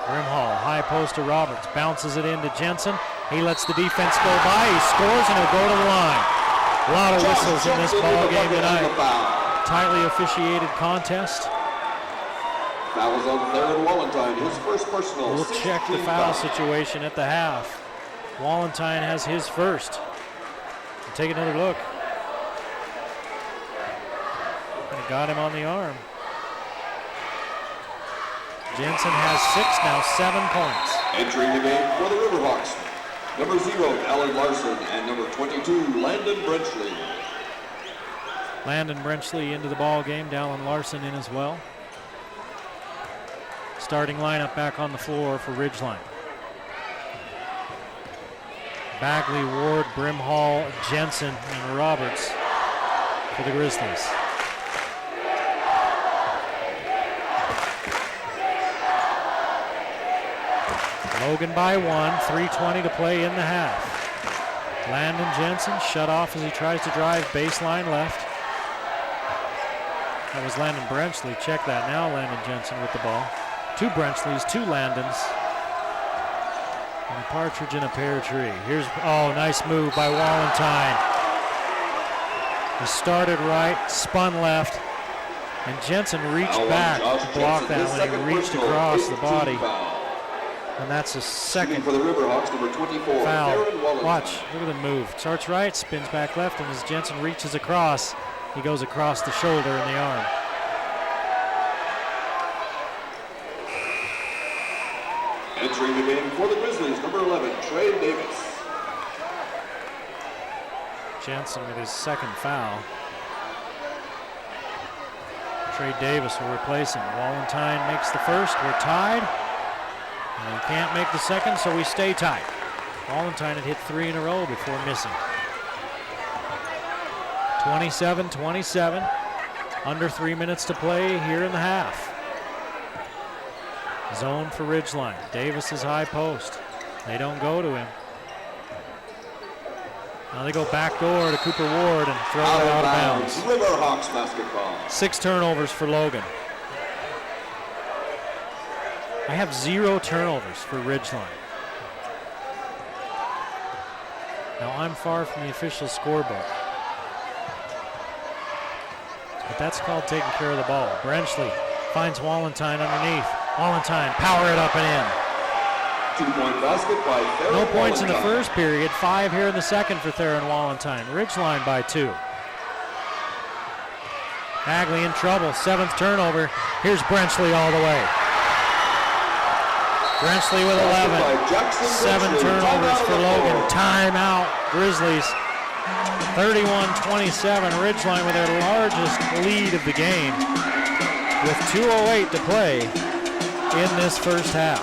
Brimhall, high post to Roberts, bounces it into Jensen. He lets the defense go by, he scores, and he'll go to the line. A lot of whistles in this ball game tonight. Tightly officiated contest. Fouls on third, Wallentheim, his first personal. We'll check the foul situation at the half. Wallentheim has his first. We'll take another look. And he got him on the arm. Jensen has 6, now 7 points. Entering the game for the Riverhawks, number 0, Alan Larson, and number 22, Landon Brenchley. Landon Brenchley into the ball game, Dallin Larson in as well. Starting lineup back on the floor for Ridgeline. Bagley, Ward, Brimhall, Jensen, and Roberts for the Grizzlies. Logan by 1, 3:20 to play in the half. Landon Jensen shut off as he tries to drive baseline left. That was Landon Brenchley. Check that now, Landon Jensen with the ball. 2 Brenchleys, 2 Landons. And a partridge in a pear tree. Here's, nice move by Wallentheim. He started right, spun left, and Jensen reached back to block that when he reached across the body. And that's a second for the Riverhawks, number 24, foul. Watch, look at the move. Starts right, spins back left, and as Jensen reaches across, he goes across the shoulder and the arm. Entering the game for the Grizzlies, number 11, Trey Davis. Jensen with his second foul. Trey Davis will replace him. Wallentheim makes the first. We're tied. And he can't make the second, so we stay tight. Wallentheim had hit 3 in a row before missing. 27-27. Under 3 minutes to play here in the half. Zone for Ridgeline. Davis is high post. They don't go to him. Now they go back door to Cooper Ward and throw it out of bounds. Riverhawks basketball. 6 turnovers for Logan. I have 0 turnovers for Ridgeline. Now I'm far from the official scorebook. But that's called taking care of the ball. Brenchley finds Wallentheim underneath. Wallentheim, power it up and in. 2-point basket by Theron No points in the Wallentheim. first period. 5 here in the second for Theron Wallentheim. Ridgeline by 2. Bagley in trouble. 7th turnover. Here's Brenchley all the way. Brenchley with 11. 7 turnovers for Logan. Timeout. Grizzlies 31-27. Ridgeline with their largest lead of the game with 2:08 to play in this first half.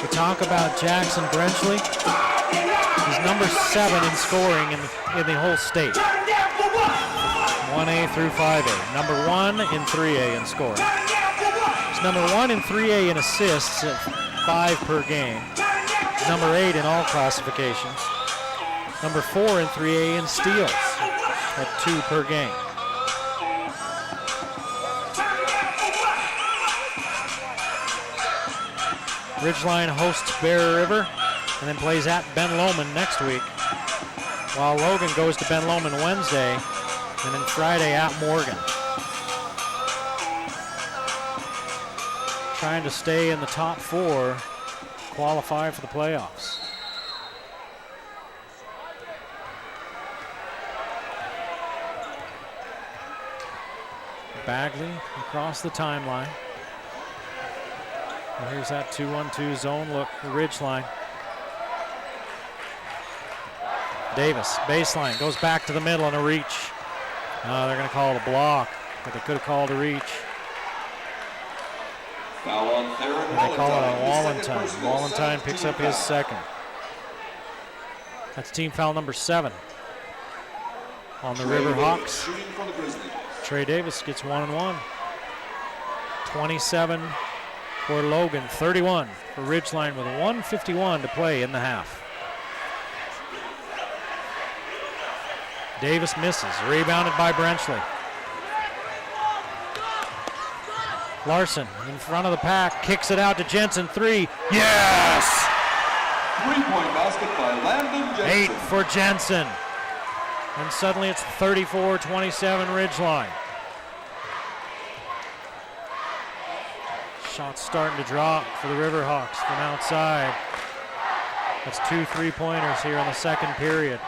We talk about Jackson Brenchley. He's number 7 in scoring in the whole state. 1A through 5A. Number 1 in 3A in scoring. He's number 1 in 3A in assists at 5 per game. Number 8 in all classifications. Number 4 in 3A in steals at 2 per game. Ridgeline hosts Bear River and then plays at Ben Lomond next week, while Logan goes to Ben Lomond Wednesday and then Friday at Morgan. Trying to stay in the top 4, qualify for the playoffs. Bagley across the timeline. And here's that 2-1-2 zone look for Ridgeline. Davis, baseline, goes back to the middle on a reach. They're going to call it a block, but they could have called a reach. Foul on Theron And they call it on Wallentyne. Wallentyne. Wallentyne picks up his second. That's team foul number 7 on the River Hawks. Shooting for the Grizzlies. Trey Davis gets 1 and 1. 27 for Logan, 31 for Ridgeline with 1:51 to play in the half. Davis misses, rebounded by Brenchley. Larson in front of the pack, kicks it out to Jensen, 3. Yes! 3-point basket by Landon Jensen. 8 for Jensen. And suddenly it's 34-27 Ridgeline. Shots starting to drop for the Riverhawks from outside. That's 2 3-pointers here in the second period.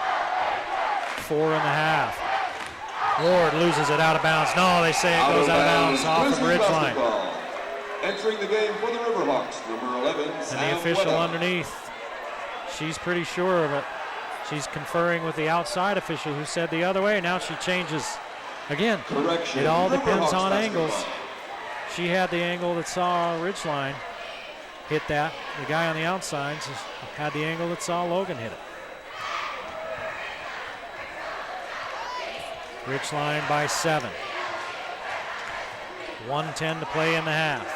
4.5. Ward loses it out of bounds. No, they say it goes out of bounds off of Ridgeline. Basketball. Entering the game for the Riverhawks, number 11, And Sam the official Weather. underneath, she's pretty sure of it. She's conferring with the outside official who said the other way. Now she changes again. Correction. It all depends Riverhawks on basketball. angles. She had the angle that saw Ridgeline hit that. The guy on the outside had the angle that saw Logan hit it. Ridgeline by 7. 1:10 to play in the half.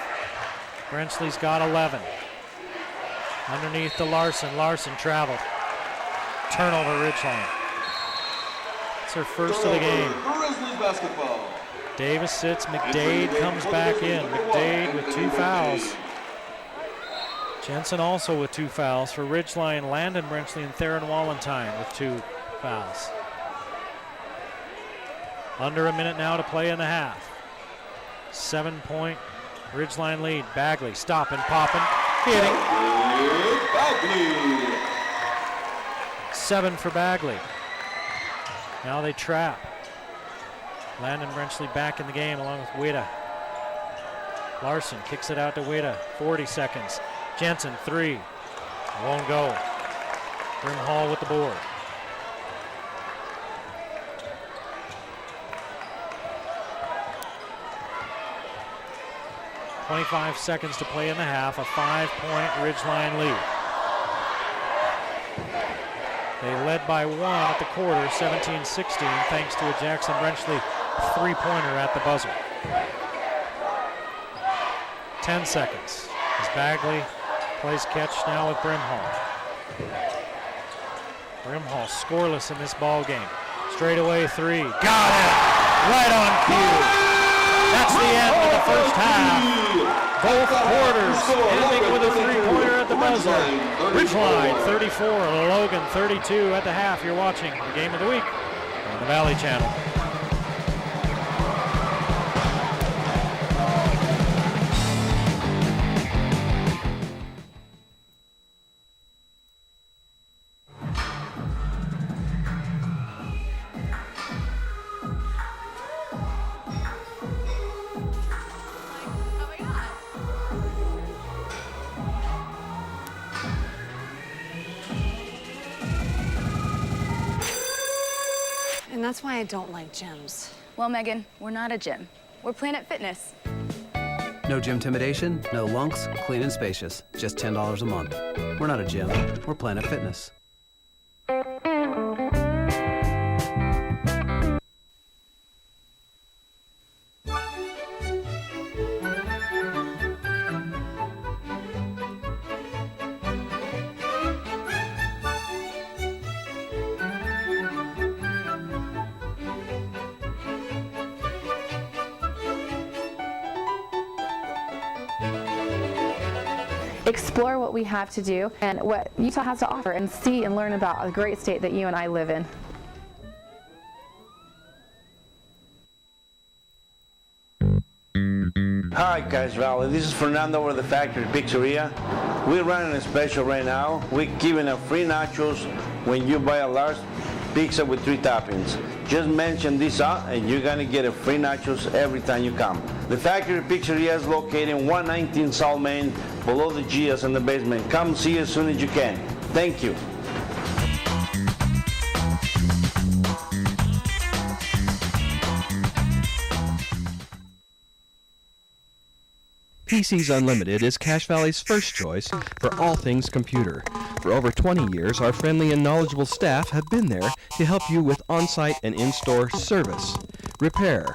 Brenchley's got 11. Underneath to Larson. Larson traveled. Turnover Ridgeline. It's her first of the game. Grizzlies basketball. Davis sits. McDade comes back in. McDade with 2 fouls. Jensen also with 2 fouls. For Ridgeline, Landon Brenchley and Theron Wallentyne with 2 fouls. Under a minute now to play in the half. 7-point Ridgeline lead. Bagley stopping, popping, hitting. Bagley. 7 for Bagley. Now they trap. Landon Brenchley back in the game along with Witta. Larson kicks it out to Witta. 40 seconds. Jensen, 3. Won't go. Brimhall with the board. .25 seconds to play in the half. A 5-point Ridgeline lead. They led by 1 at the quarter, 17-16, thanks to a Jackson Brenchley 3-pointer at the buzzer. 10 seconds as Bagley plays catch now with Brimhall. Brimhall scoreless in this ball game. Straight away 3. Got it! Right on cue. That's the end of the first half. Both quarters ending with a 3-pointer at the buzzer. Ridgeline 34, Logan 32 at the half. You're watching the Game of the Week on the Valley Channel. And that's why I don't like gyms. Well, Megan, we're not a gym. We're Planet Fitness. No gym intimidation, no lunks, clean and spacious. Just $10 a month. We're not a gym. We're Planet Fitness. explore what we have to do and what Utah has to offer and see and learn about the great state that you and I live in. Hi, Cache Valley. This is Fernando over the Factory Pizzeria. We're running a special right now. We're giving out free nachos when you buy a large pizza with 3 toppings. Just mention this out and you're going to get a free nachos every time you come. The Factory Pizzeria is located in 119 South Main, below the GS in the basement. Come see as soon as you can. Thank you. PCs Unlimited is Cache Valley's first choice for all things computer. For over 20 years, our friendly and knowledgeable staff have been there to help you with on-site and in-store service, repair,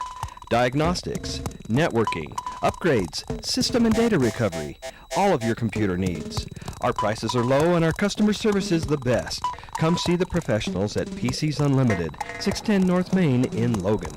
diagnostics, networking, upgrades, system and data recovery, all of your computer needs. Our prices are low and our customer service is the best. Come see the professionals at PCs Unlimited, 610 North Main in Logan.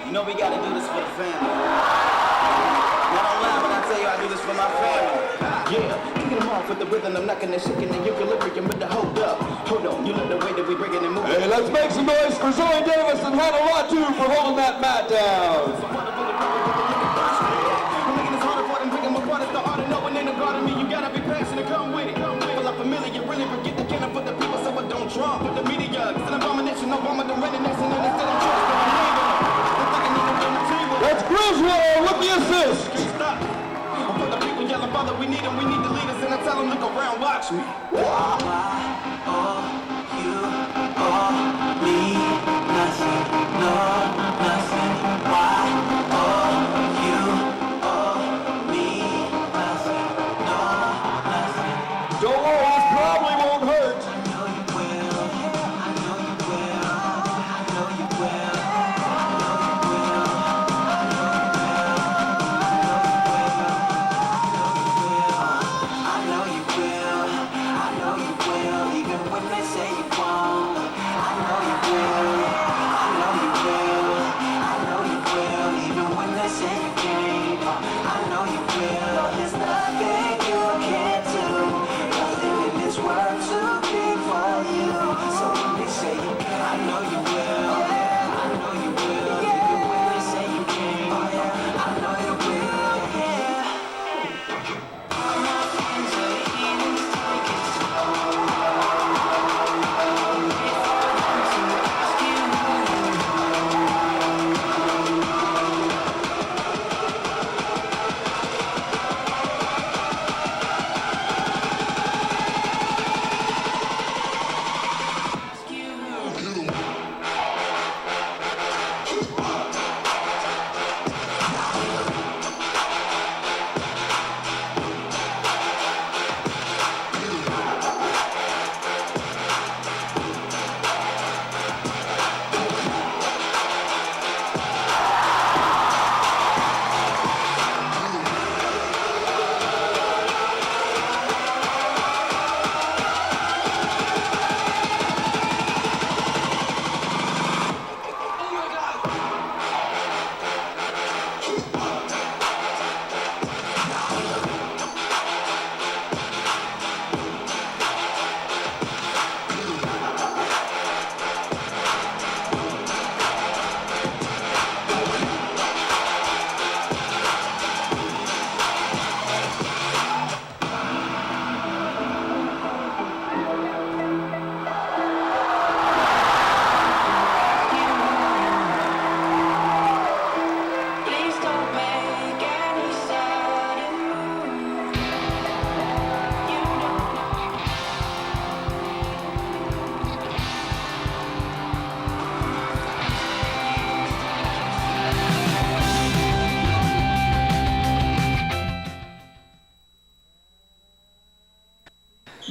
You know we gotta do this for the family. Not on line, but I tell you I do this for my family. Yeah, kick them off with the rhythm, I'm knocking and shaking the equilibrium, but hold up. Hold on, you look the way that we bring it and move it. Hey, let's make some noise for Zoe Davis and Hannah Latu for holding that mat down. Come with it. People are familiar, really forget the can for the people, so I don't trump. But the media, it's an abomination, Obama, the red nation, and it's still a choice, but I'm leaving. That's Griswold with the assist. For the people yelling, Father, we need them, we need the leaders, and I tell them, look around, watch me. Don't worry, this probably won't hurt.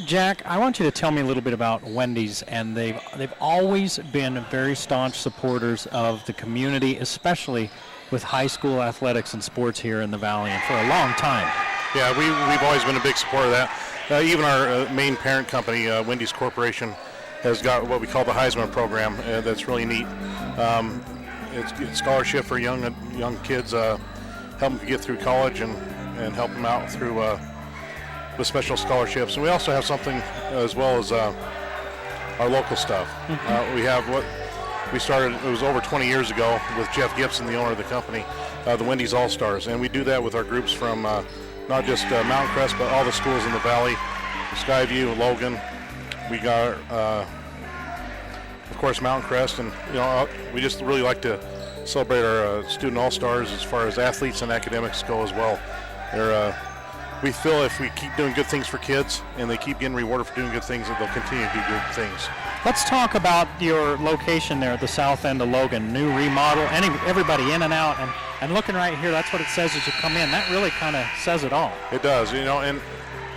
Jack, I want you to tell me a little bit about Wendy's, and they've always been very staunch supporters of the community, especially with high school athletics and sports here in the Valley, and for a long time. Yeah, we've always been a big supporter of that. Even our main parent company, Wendy's Corporation, has got what we call the Heisman program. That's really neat. It's scholarship for young kids, help them get through college and help them out through with special scholarships. And we also have something as well as our local stuff. We have what we started, it was over 20 years ago with Jeff Gibson, the owner of the company, the Wendy's All-Stars. And we do that with our groups from not just Mountain Crest, but all the schools in the Valley, Skyview, Logan. We got, of course, Mountain Crest, and we just really like to celebrate our student All-Stars as far as athletes and academics go as well. We feel if we keep doing good things for kids and they keep getting rewarded for doing good things, that they'll continue to do good things. Let's talk about your location there at the south end of Logan. New remodel, everybody in and out, and looking right here, that's what it says as you come in. That really kind of says it all. It does, and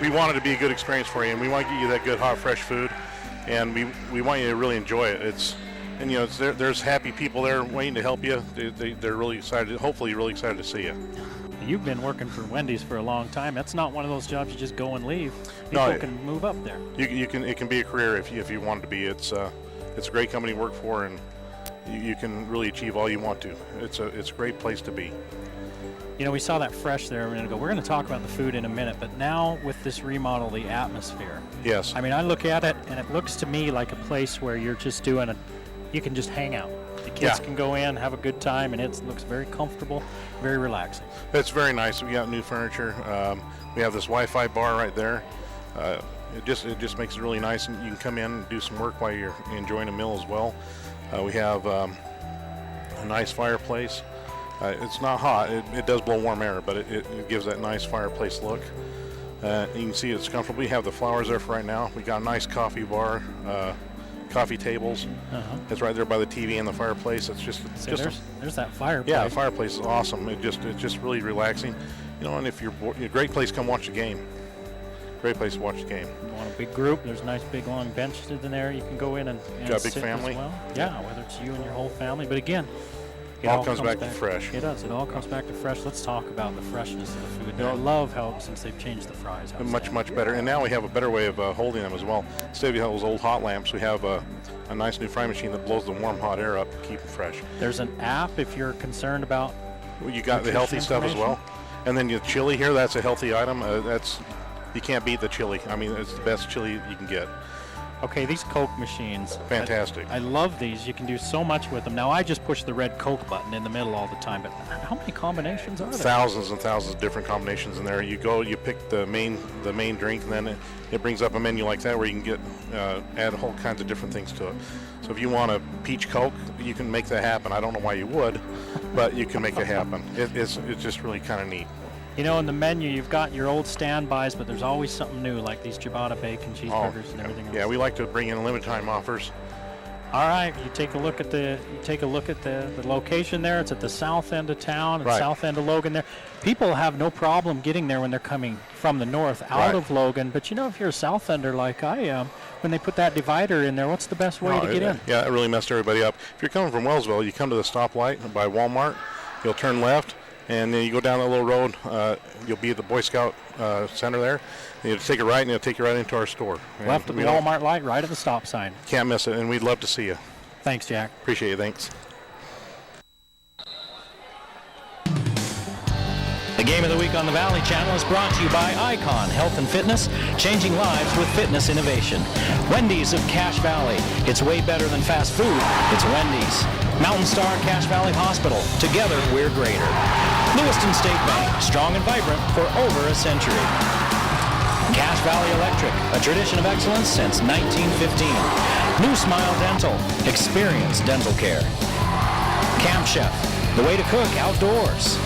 we want it to be a good experience for you, and we want to get you that good, hot, fresh food, and we want you to really enjoy it. There's happy people there waiting to help you. They're really excited, hopefully really excited to see you. You've been working for Wendy's for a long time. That's not one of those jobs you just go and leave. People can move up there. You can. It can be a career if you want it to be. It's a great company to work for, and you can really achieve all you want to. It's a great place to be. We saw that fresh there a minute ago. We're going to talk about the food in a minute, but now with this remodel, the atmosphere. Yes. I mean, I look at it, and it looks to me like a place where you're just you can just hang out. The kids can go in, have a good time, and it looks very comfortable, very relaxing. It's very nice. We got new furniture. We have this Wi-Fi bar right there. It just makes it really nice, and you can come in and do some work while you're enjoying a meal as well. We have a nice fireplace. It's not hot. It does blow warm air, but it gives that nice fireplace look. You can see it's comfortable. We have the flowers there for right now. We got a nice coffee bar. Coffee tables. It's right there by the TV and the fireplace. It's there's that fireplace. Yeah, the fireplace is awesome. It's just really relaxing. And if you're bored, a great place to come watch the game. Great place to watch the game. You want a big group? There's nice big long benches in there. You can go in and got a big sit family. As well. Yeah, whether it's you and your whole family. But again, it all comes back to fresh. It does. It all comes back to fresh. Let's talk about the freshness of the food. I love how since they've changed the fries. Much better. And now we have a better way of holding them as well. Instead of those old hot lamps, we have a nice new fry machine that blows the warm hot air up to keep it fresh. There's an app if you're concerned about. Well, you got the healthy stuff as well. And then your chili here, that's a healthy item. You can't beat the chili. I mean, it's the best chili you can get. Okay, these Coke machines. Fantastic. I love these. You can do so much with them. Now, I just push the red Coke button in the middle all the time, but how many combinations are there? Thousands and thousands of different combinations in there. You pick the main drink, and then it brings up a menu like that where you can get add all kinds of different things to it. So if you want a peach Coke, you can make that happen. I don't know why you would, but you can make it happen. It's just really kind of neat. In the menu, you've got your old standbys, but there's always something new, like these ciabatta bacon cheeseburgers and everything else. Yeah, we like to bring in limited time offers. All right, you take a look at the location there. It's at the south end of town, and south end of Logan there. People have no problem getting there when they're coming from the north out of Logan. But if you're a south ender like I am, when they put that divider in there, what's the best way to get in? Yeah, it really messed everybody up. If you're coming from Wellsville, you come to the stoplight by Walmart. You'll turn left. And then you go down that little road, you'll be at the Boy Scout Center there. And you'll take a right, and it'll take you right into our store. Left of the Walmart light, right at the stop sign. Can't miss it, and we'd love to see you. Thanks, Jack. Appreciate you. Thanks. The Game of the Week on the Valley Channel is brought to you by Icon Health and Fitness, changing lives with fitness innovation. Wendy's of Cache Valley. It's way better than fast food. It's Wendy's. Mountain Star Cache Valley Hospital. Together, we're greater. Lewiston State Bank, strong and vibrant for over a century. Cache Valley Electric, a tradition of excellence since 1915. New Smile Dental, experience dental care. Camp Chef, the way to cook outdoors.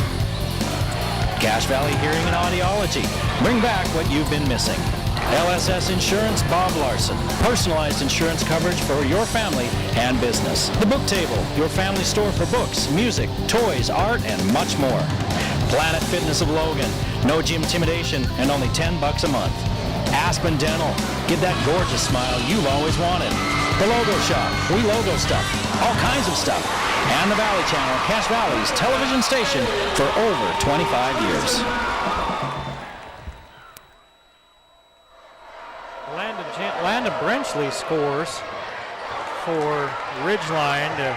Cache Valley Hearing and Audiology, bring back what you've been missing. LSS Insurance, Bob Larson, personalized insurance coverage for your family and business. The Book Table, your family store for books, music, toys, art, and much more. Planet Fitness of Logan, no gym intimidation and only $10 a month. Aspen Dental. Get that gorgeous smile you've always wanted. The Logo Shop. We logo stuff. All kinds of stuff. And the Valley Channel, Cache Valley's television station for over 25 years. Landon Brenchley scores for Ridgeline to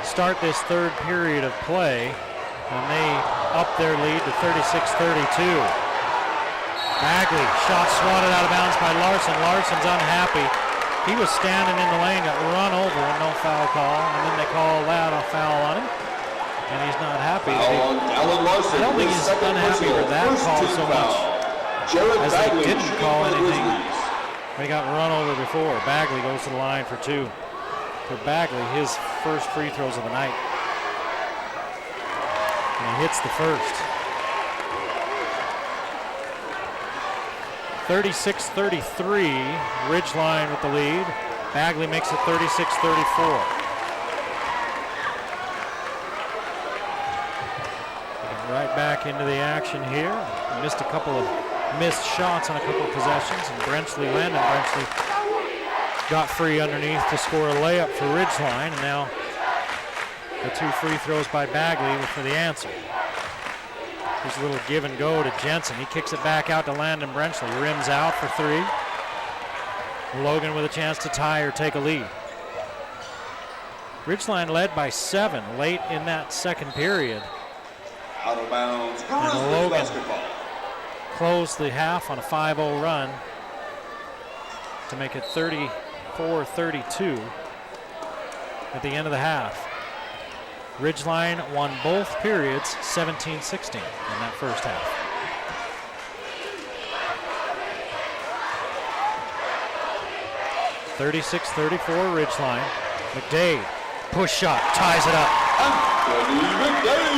start this third period of play, and they up their lead to 36-32. Bagley, shot swatted out of bounds by Larson. Larson's unhappy. He was standing in the lane, got run over, and no foul call, and then they call that a foul on him, and he's not happy. Foul on Alan Larson. I don't think he's unhappy with that call so much as they didn't call anything. He got run over before. Bagley goes to the line for two. For Bagley, his first free throws of the night. And he hits the first. 36-33, Ridgeline with the lead. Bagley makes it 36-34. Right back into the action here. Missed a couple of missed shots on a couple of possessions, and Landon Brenchley got free underneath to score a layup for Ridgeline, and now the two free throws by Bagley for the answer. There's a little give and go to Jensen. He kicks it back out to Landon Brenchley. Rims out for three. Logan with a chance to tie or take a lead. Ridgeline led by 7 late in that second period. Out of bounds. And Logan basketball. Closed the half on a 5-0 run to make it 34-32 at the end of the half. Ridgeline won both periods 17-16 in that first half. (36-34) Ridgeline. McDade, push shot, ties it up. McDade.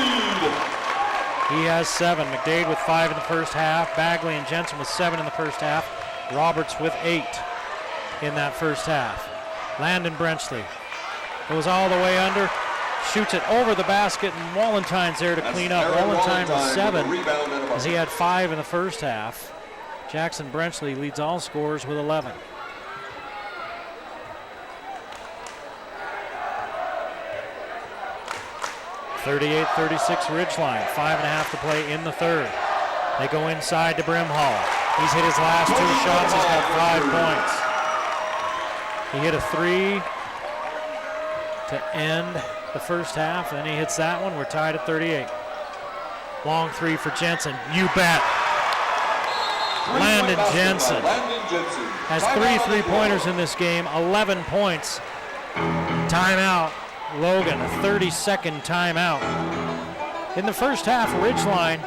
He has 7. McDade with 5 in the first half. Bagley and Jensen with 7 in the first half. Roberts with 8 in that first half. Landon Brenchley goes all the way under, shoots it over the basket, and Walentine's there to clean up. Walentine with 7 as he had 5 in the first half. Jackson Brenchley leads all scorers with 11. (38-36) Ridgeline, 5.5 to play in the third. They go inside to Brimhall. He's hit his last 2 shots. He's got 5 points. He hit a 3 to end the first half, and he hits that one. We're tied at 38. Long 3 for Jensen. You bet. Landon Jensen has 3 3-pointers in this game, 11 points. Timeout. Logan, a 30-second timeout. In the first half, Ridgeline,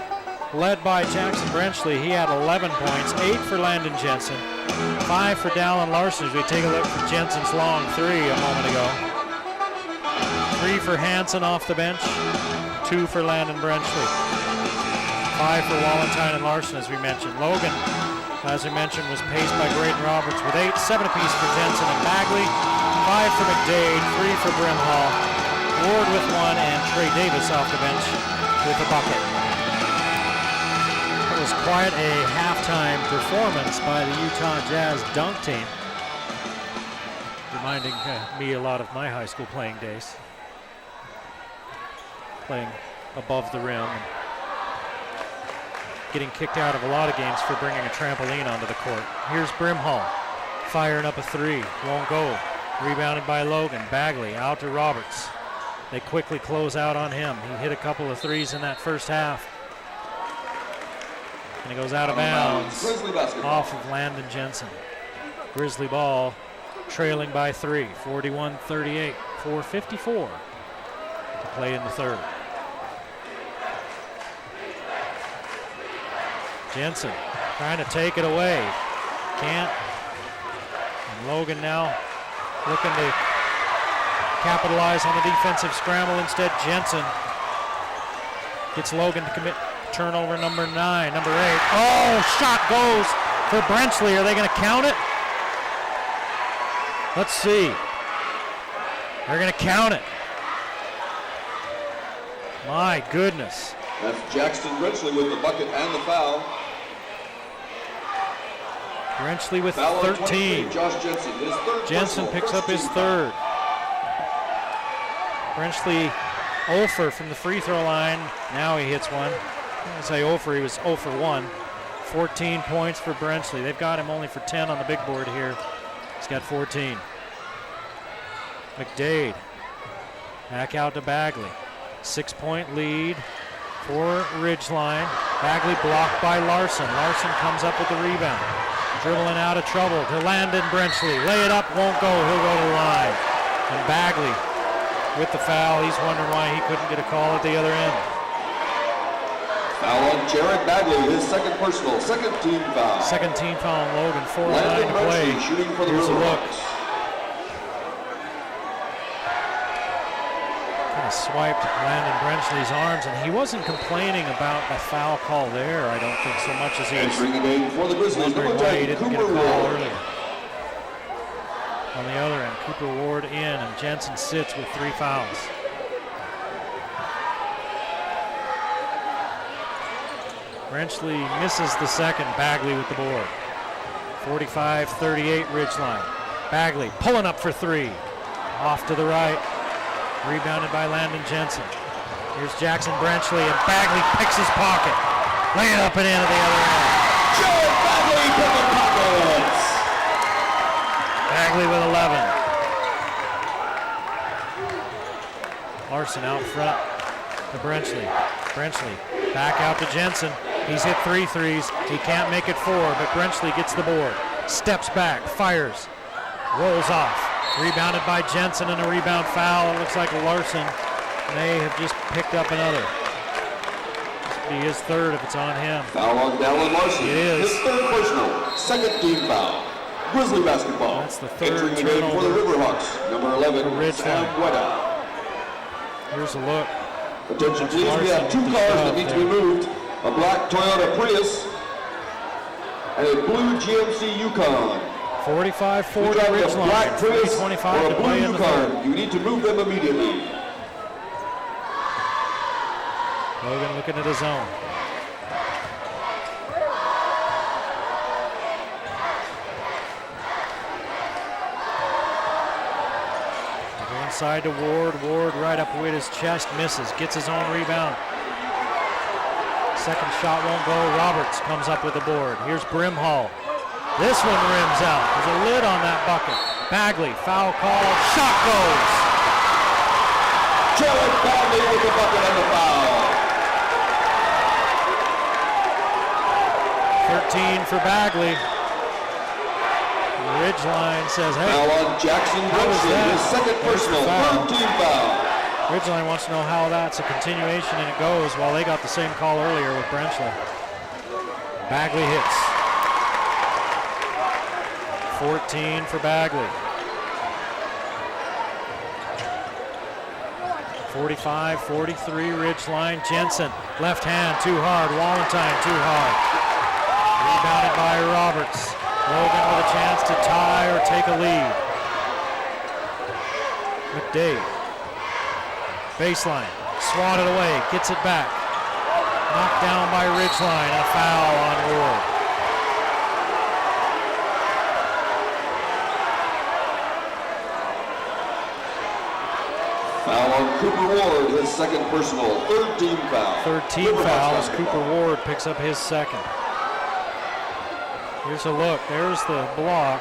led by Jackson Brenchley, he had 11 points, 8 for Landon Jensen, 5 for Dallin Larson, as we take a look for Jensen's long 3 a moment ago. 3 for Hansen off the bench, 2 for Landon Brenchley, 5 for Walentine and Larson, as we mentioned. Logan, as we mentioned, was paced by Graydon Roberts with 8, 7 apiece for Jensen and Bagley, 5 for McDade, 3 for Brimhall, Ward with 1, and Trey Davis off the bench with a bucket. It was quite a halftime performance by the Utah Jazz dunk team, reminding me a lot of my high school playing days, playing above the rim and getting kicked out of a lot of games for bringing a trampoline onto the court. Here's Brimhall firing up a 3, won't go. Rebounded by Logan. Bagley out to Roberts. They quickly close out on him. He hit a couple of 3s in that first half. And he goes out of bounds off of Landon Jensen. Grizzly ball trailing by 3, 41-38, 4:54 to play in the third. Jensen trying to take it away. Can't. And Logan now looking to capitalize on the defensive scramble. Instead, Jensen gets Logan to commit turnover number 9, number 8. Oh, shot goes for Brenchley. Are they going to count it? Let's see. They're going to count it. My goodness. That's Jackson Brenchley with the bucket and the foul. Brenchley with Foul on 13. 23, Josh Jensen, his third Jensen personal, picks first up his team third. Brenchley 0 for from the free throw line. Now he hits one. I say 0 for, he was 0 for 1. 14 points for Brenchley. They've got him only for 10 on the big board here. He's got 14. McDade back out to Bagley. 6-point lead for Ridgeline. Bagley blocked by Larson. Larson comes up with the rebound. Dribbling out of trouble to Landon Brenchley. Lay it up, won't go. He'll go to the line. And Bagley with the foul. He's wondering why he couldn't get a call at the other end. Foul on Jared Bagley, his second personal, second team foul. Second team foul on Logan. 4:09 Landon to play. Brenchley shooting for the Here's a look. Riverhawks. Kind of swiped Landon Brenchley's arms, and he wasn't complaining about a foul call there, I don't think, so much as he was Entering the game for the Grizzlies, wondering number why he 10, didn't get a Cooper call Ward. earlier. On the other end, Cooper Ward in, and Jensen sits with 3 fouls. Brenchley misses the second. Bagley with the board. 45-38 Ridgeline. Bagley pulling up for 3. Off to the right. Rebounded by Landon Jensen. Here's Jackson Brenchley, and Bagley picks his pocket. Lay it up and in at the other end. Jared Bagley picking pockets. Bagley with 11. Larson out front to Brenchley. Brenchley back out to Jensen. He's hit 3 threes. He can't make it 4, but Brenchley gets the board. Steps back, fires, rolls off. Rebounded by Jensen, and a rebound foul. It looks like Larson may have just picked up another. This will be his third if it's on him. Foul on Dallin Larson. It is. His third personal, second team foul. Grizzly basketball. That's the third Entering the game for the turnover Riverhawks, number 11, for Sam Ridgeline. Weda. Here's a look. Attention please, we Larson have 2 with the cars shove that need to be there. moved. A black Toyota Prius and a blue GMC Yukon. 45-40 You drive a black Ridgeline. Prius 3:25 or to a play blue in the third. Yukon. You need to move them immediately. Logan looking at his own. They go inside to Ward. Ward right up with his chest, misses, gets his own rebound. Second shot won't go. Roberts comes up with the board. Here's Brimhall. This one rims out. There's a lid on that bucket. Bagley, foul call. Shot goes. Jared Bagley with the bucket and the foul. 13 for Bagley. Ridgeline says, hey. Foul on Jackson Brenchley, his second personal, third team foul. Ridgeline wants to know how that's a continuation, and it goes. Well, they got the same call earlier with Brenchley. Bagley hits. 14 for Bagley. 45-43 Ridgeline. Jensen, left hand, too hard. Wallenstein, too hard. Rebounded by Roberts. Logan with a chance to tie or take a lead. McDade. Baseline, swatted away, gets it back. Knocked down by Ridgeline, and a foul on Ward. Foul on Cooper Ward, his second personal, third team foul. Third team Riverhawks foul as basketball. Cooper Ward picks up his second. Here's a look, there's the block.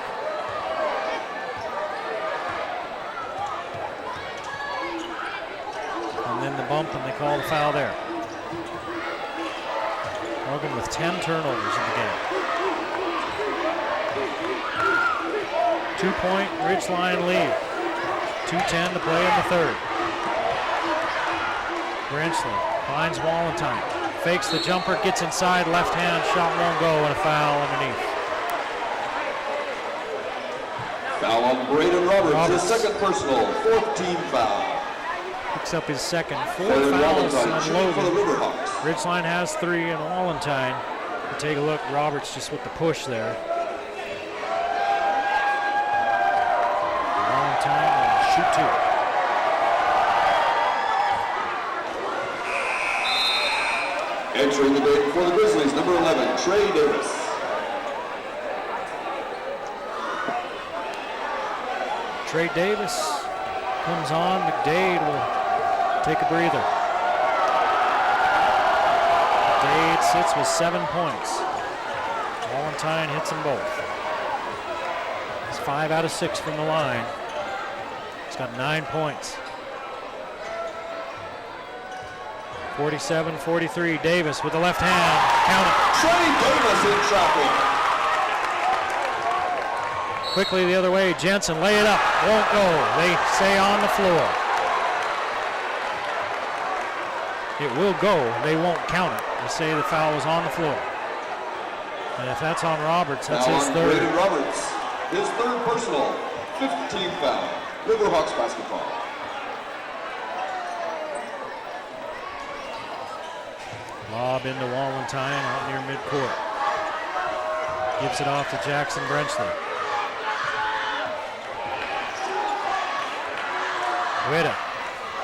And then the bump, and they call the foul there. Logan with 10 turnovers in the game. 2-point Ridgeline lead. 2:10 to play in the third. Brenchley finds Wallenstein. Fakes the jumper, gets inside, left hand, shot won't go, and a foul underneath. Foul on Braden Roberts, his second personal, fourth team foul. Picks up his second. 4 Braden fouls Wallenstein on shooting for the Logan. Riverhawks. Ridgeline has 3, and Wallenstein. Take a look, Roberts just with the push there. Wallenstein will shoot 2. Entering the game for the Grizzlies, number 11, Trey Davis. Trey Davis comes on. McDade will take a breather. McDade sits with 7 points. Valentine hits them both. He's 5 out of 6 from the line. He's got 9 points. 47-43, Davis with the left hand. Count it. Trey Davis in traffic. Quickly the other way, Jensen, lay it up, won't go. They say on the floor. It will go, they won't count it. They say the foul was on the floor. And if that's on Roberts, that's Foul his on third. Braden Roberts, his third personal, 15th foul. Riverhawks basketball. Lob into Wallenstein out near midcourt. Gives it off to Jackson Brenchley. Witta,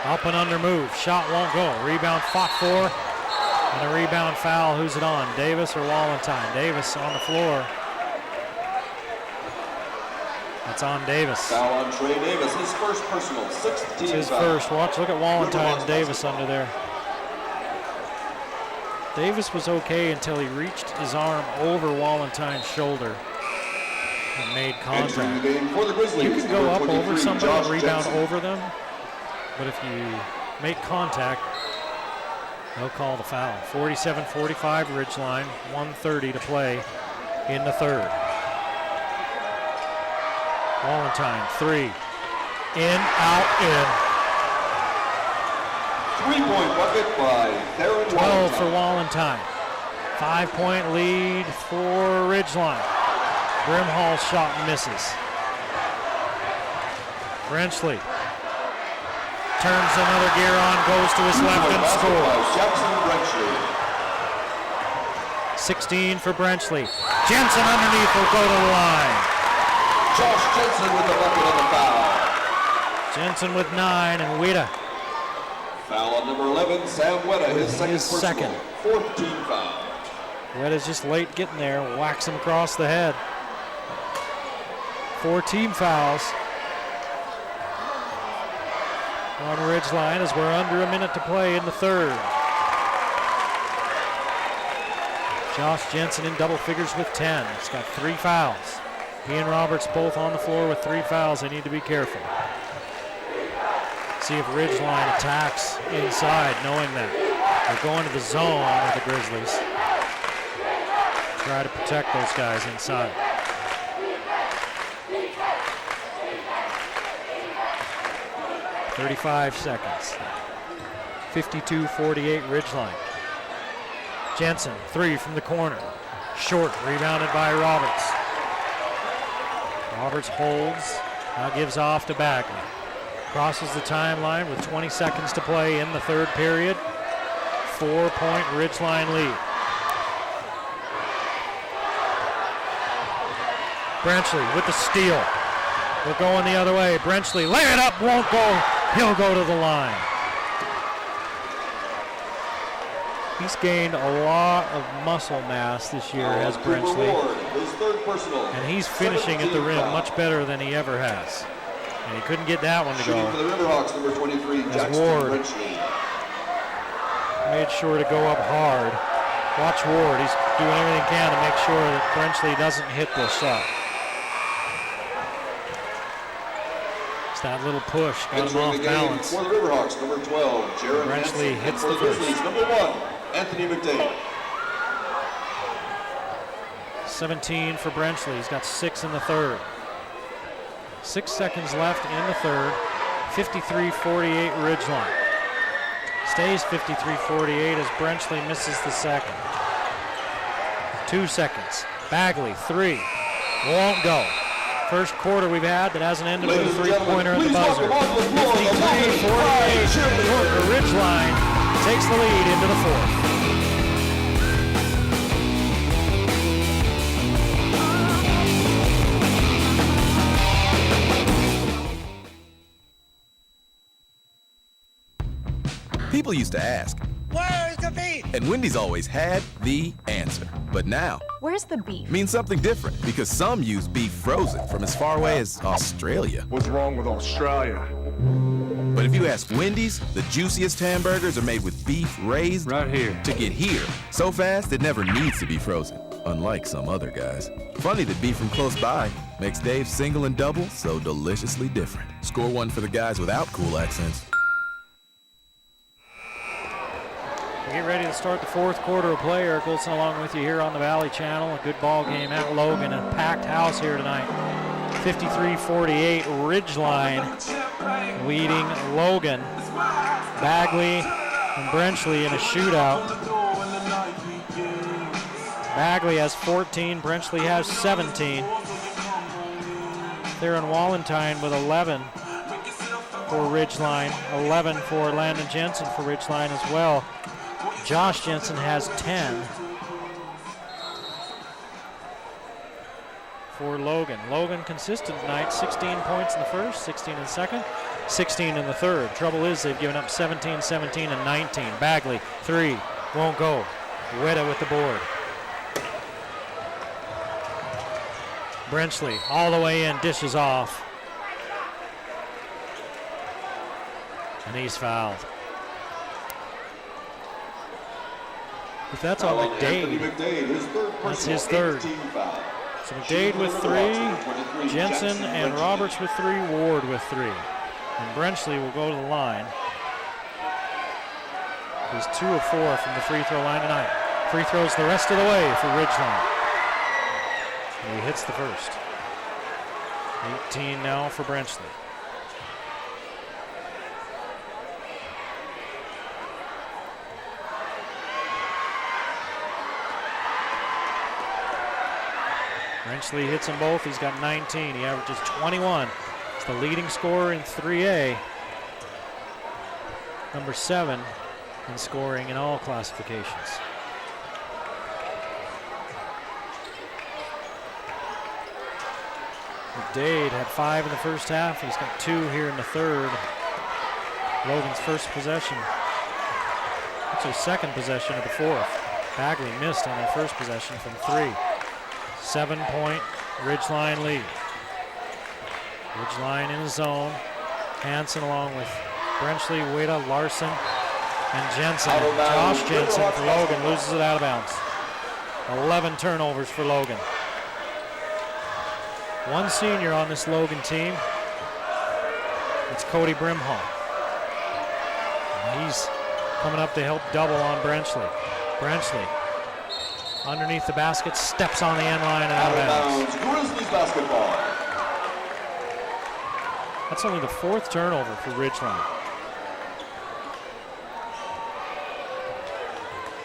up and under move. Shot won't go. Rebound fought for. And a rebound foul. Who's it on? Davis or Wallenstein? Davis on the floor. That's on Davis. Foul on Trey Davis, his first personal, 16th It's his foul. first. Watch, look at Wallenstein and Davis under there. Davis was okay until he reached his arm over Wallenstein's shoulder and made contact. Entering the game for the Grizzlies, You can go number up 23, over somebody and Josh rebound Jensen. over them, but if you make contact, they'll call the foul. 47-45 Ridgeline, 1:30 to play in the third. Wallenstein, 3. In, out, in. 3-point bucket by Darren 12 for Wallenstein. Wallenstein. 5-point lead for Ridgeline. Brimhall's shot misses. Brenchley turns another gear on, goes to his left and scores. Jackson Brenchley. 16 for Brenchley. Jensen underneath will go to the line. Josh Jensen with the bucket on the foul. Jensen with 9 and Witta. Foul on number 11, Sam Witta, his second personal, second. 4th team foul. Witta's just late getting there, whacks him across the head. 4 team fouls on Ridgeline as we're under a minute to play in the third. Josh Jensen in double figures with 10. He's got 3 fouls. He and Roberts both on the floor with 3 fouls. They need to be careful. See if Ridgeline attacks inside, knowing that they're going to the zone with the Grizzlies. Try to protect those guys inside. .35 seconds. 52-48 Ridgeline. Jensen, 3 from the corner. Short, rebounded by Roberts. Roberts holds, now gives off to Bagley. Crosses the timeline with 20 seconds to play in the third period. 4-point Ridgeline lead. Brenchley with the steal. We're going the other way. Brenchley, lay it up, won't go. He'll go to the line. He's gained a lot of muscle mass this year, has Brenchley. His third personal, And he's finishing at the rim foul. much better than he ever has. And he couldn't get that one to Shooting for go. the Riverhawks, number 23, As Jackson Ward Brenchley. made sure to go up hard. Watch Ward. He's doing everything he can to make sure that Brenchley doesn't hit this shot. It's that little push, got him Entering off the game balance. for the Riverhawks, number 12, Jaron Brenchley Hansen. hits And the for the Grizzlies, first. number 1, Anthony McDade. 17 for Brenchley. He's got 6 in the third. 6 seconds left in the third. 53-48 Ridgeline. Stays 53-48 as Brenchley misses the second. 2 seconds. Bagley, 3. Won't go. First quarter we've had that hasn't ended with a three-pointer at the buzzer. 53-48. Ridgeline takes the lead into the fourth. People used to ask, Where is a beef! And Wendy's always had the answer. But now, Where's the beef? means something different because some use beef frozen from as far away as Australia. What's wrong with Australia? But if you ask Wendy's, the juiciest hamburgers are made with beef raised right here to get here. So fast, it never needs to be frozen, unlike some other guys. Funny that beef from close by makes Dave's single and double so deliciously different. Score one for the guys without cool accents. We get ready to start the fourth quarter of play. Eric Olson along with you here on the Valley Channel. A good ball game at Logan, a packed house here tonight. 53-48, Ridgeline leading Logan. Bagley and Brenchley in a shootout. Bagley has 14, Brenchley has 17. Theron Wallentine with 11 for Ridgeline, 11 for Landon Jensen for Ridgeline as well. Josh Jensen has 10 for Logan. Logan consistent tonight, 16 points in the first, 16 in the second, 16 in the third. Trouble is they've given up 17, 17, and 19. Bagley, 3, won't go. Weta with the board. Brenchley all the way in, dishes off. And he's fouled. If that's on McDade, that's his third. So McDade with 3, Jensen and Roberts with 3, Ward with 3. And Brenchley will go to the line. He's 2 of 4 from the free throw line tonight. Free throws the rest of the way for Ridgeline. And he hits the first. 18 now for Brenchley. Brenchley hits them both. He's got 19. He averages 21. He's the leading scorer in 3A. Number 7 in scoring in all classifications. McDade had 5 in the first half. He's got 2 here in the third. Logan's first possession. It's their second possession of the fourth. Bagley missed on their first possession from 3. 7-point Ridgeline lead. Ridgeline in his zone. Hansen along with Brenchley, Weta, Larson, and Jensen. Josh Jensen for Logan loses it out of bounds. 11 turnovers for Logan. One senior on this Logan team. It's Cody Brimhall. And he's coming up to help double on Brenchley. Brenchley underneath the basket, steps on the end line and out of bounds. Grizzlies basketball. That's only the 4th turnover for Ridgeline.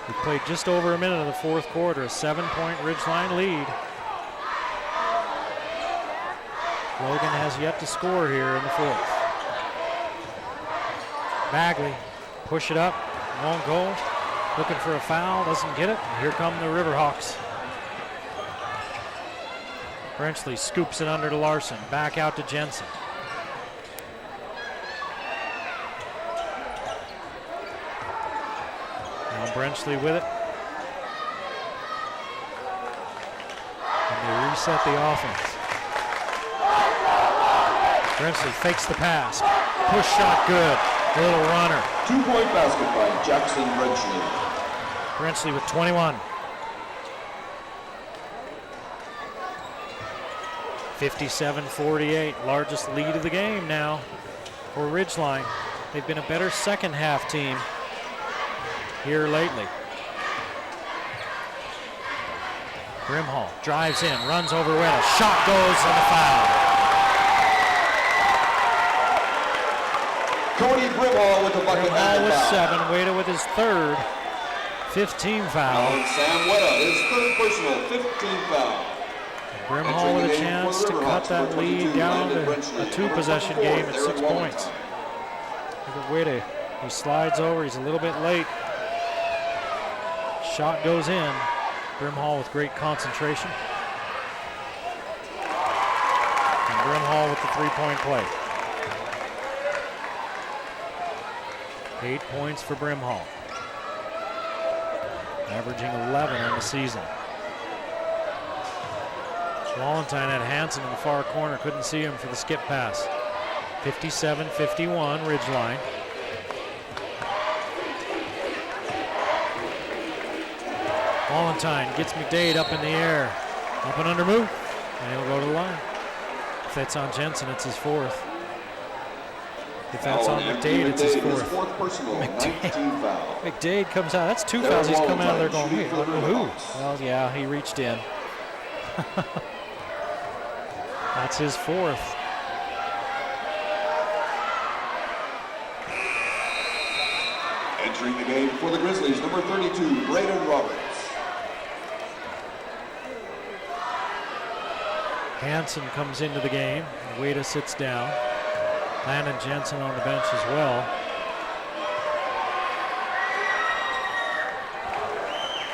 We played just over a minute of the fourth quarter, a 7-point Ridgeline lead. Logan has yet to score here in the fourth. Bagley, push it up, won't go. Looking for a foul, doesn't get it. And here come the Riverhawks. Brenchley scoops it under to Larson. Back out to Jensen. Now Brenchley with it. And they reset the offense. Brenchley fakes the pass. Push shot good. Little runner. 2-point basket by Jackson Brenchley. Brenchley with 21. 57-48, largest lead of the game now for Ridgeline. They've been a better second half team here lately. Brimhall drives in, runs over Weta. Shot goes and a foul. Cody Brimhall with the bucket. Brimhall with 7, Weta with his third. 15 foul. Sam Weta, his third personal, 15 foul. Brimhall with a chance to cut that lead down to a 2-possession game at 6 points. Look at Weta. He slides over. He's a little bit late. Shot goes in. Brimhall with great concentration. And Brimhall with the 3-point play. 8 points for Brimhall. averaging 11 on the season. Wallenstein had Hansen in the far corner, couldn't see him for the skip pass. 57-51, Ridgeline. Wallenstein gets McDade up in the air. Up and under move, and he'll go to the line. If that's on Jensen, it's his fourth. If that's on McDade, it's his fourth. McDade comes out. That's 2 fouls. He's come out of there going, wait, who? Well, yeah, he reached in. That's his fourth. Entering the game for the Grizzlies, number 32, Braden Roberts. Hansen comes into the game. Wada sits down. Landon Jensen on the bench as well.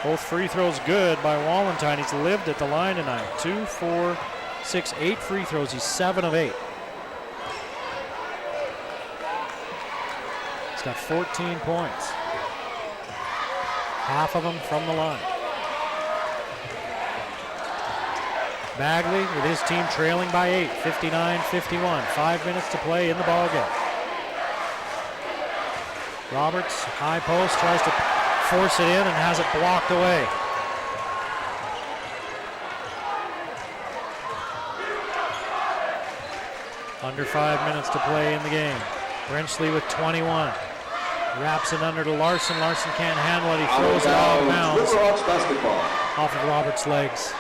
Both free throws good by Wallenstein. He's lived at the line tonight. 2, 4, 6, 8 free throws. He's 7 of 8. He's got 14 points. Half of them from the line. Bagley with his team trailing by 8, 59-51. 5 minutes to play in the ballgame. Roberts, high post, tries to force it in and has it blocked away. Under 5 minutes to play in the game. Brenchley with 21. Wraps it under to Larson. Larson can't handle it. He throws it out of bounds. Off of Roberts' legs.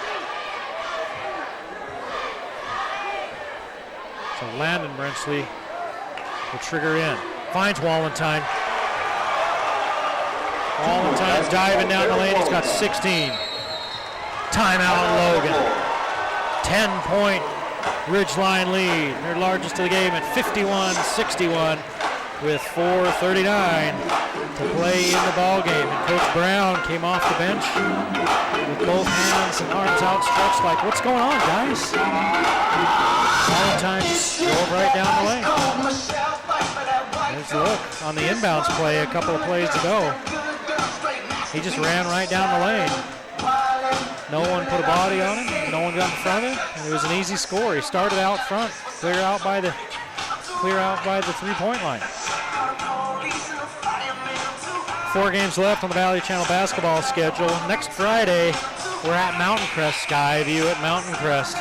So Landon Brenchley will trigger in. Finds Wallenstein. Wallenstein's diving down the lane. He's got 16. Timeout Logan. 10-point Ridgeline lead. Their largest of the game at 51-61 with 4:39 to play in the ball game. And Coach Brown came off the bench with both hands and arms outstretched like, what's going on, guys? Wallenstein drove right down the lane. There's a look on the inbounds play a couple of plays ago. He just ran right down the lane. No one put a body on him. No one got in front of him. And it was an easy score. He started out front, clear out by the 3-point line. 4 games left on the Valley Channel basketball schedule. Next Friday, we're at Mountain Crest, Skyview at Mountain Crest.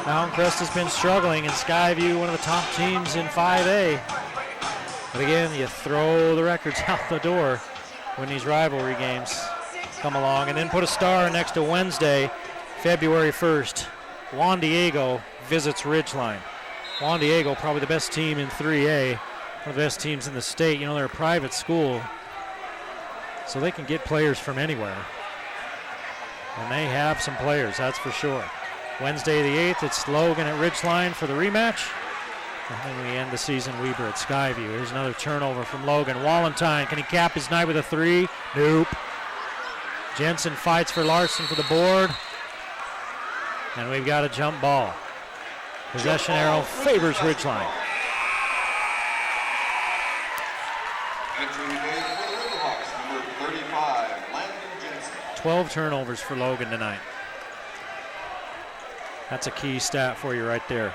Mountain Crest has been struggling, and Skyview, one of the top teams in 5A. But again, you throw the records out the door when these rivalry games come along. And then put a star next to Wednesday, February 1st. Juan Diego visits Ridgeline. Juan Diego, probably the best team in 3A, one of the best teams in the state. You know, they're a private school, so they can get players from anywhere. And they have some players, that's for sure. Wednesday the 8th, it's Logan at Ridgeline for the rematch. And then we end the season, Weber at Skyview. Here's another turnover from Logan. Wallenstein, can he cap his night with a 3? Nope. Jensen fights for Larson for the board. And we've got a jump ball. Possession arrow favors Ridgeline. Entering the game for the Riverhawks, number 35, Landon Jensen. 12 turnovers for Logan tonight. That's a key stat for you right there.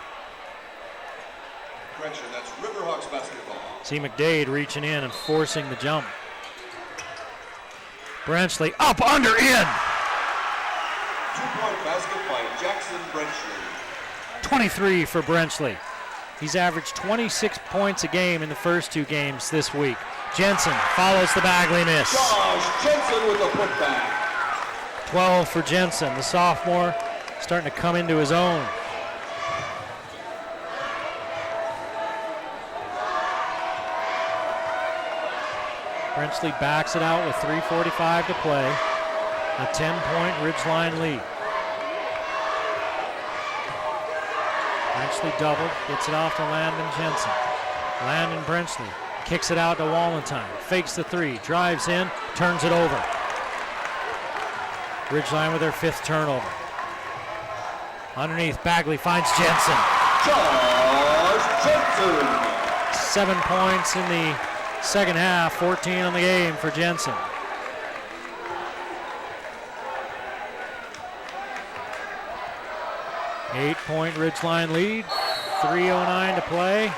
Correction, that's Riverhawks basketball. See McDade reaching in and forcing the jump. Brenchley up, under, in. 2-point basket by Jackson Brenchley. 23 for Brenchley. He's averaged 26 points a game in the first 2 games this week. Jensen follows the Bagley miss. Josh Jensen with a putback. 12 for Jensen, the sophomore, starting to come into his own. Brenchley backs it out with 3:45 to play. A 10-point Ridgeline lead. Brenchley doubled, gets it off to Landon Jensen. Landon Brenchley kicks it out to Wallenstein. Fakes the 3, drives in, turns it over. Ridgeline with their 5th turnover. Underneath, Bagley finds Jensen. Josh Jensen. 7 points in the second half, 14 on the game for Jensen. 8-point Ridgeline lead. 3:09 to play.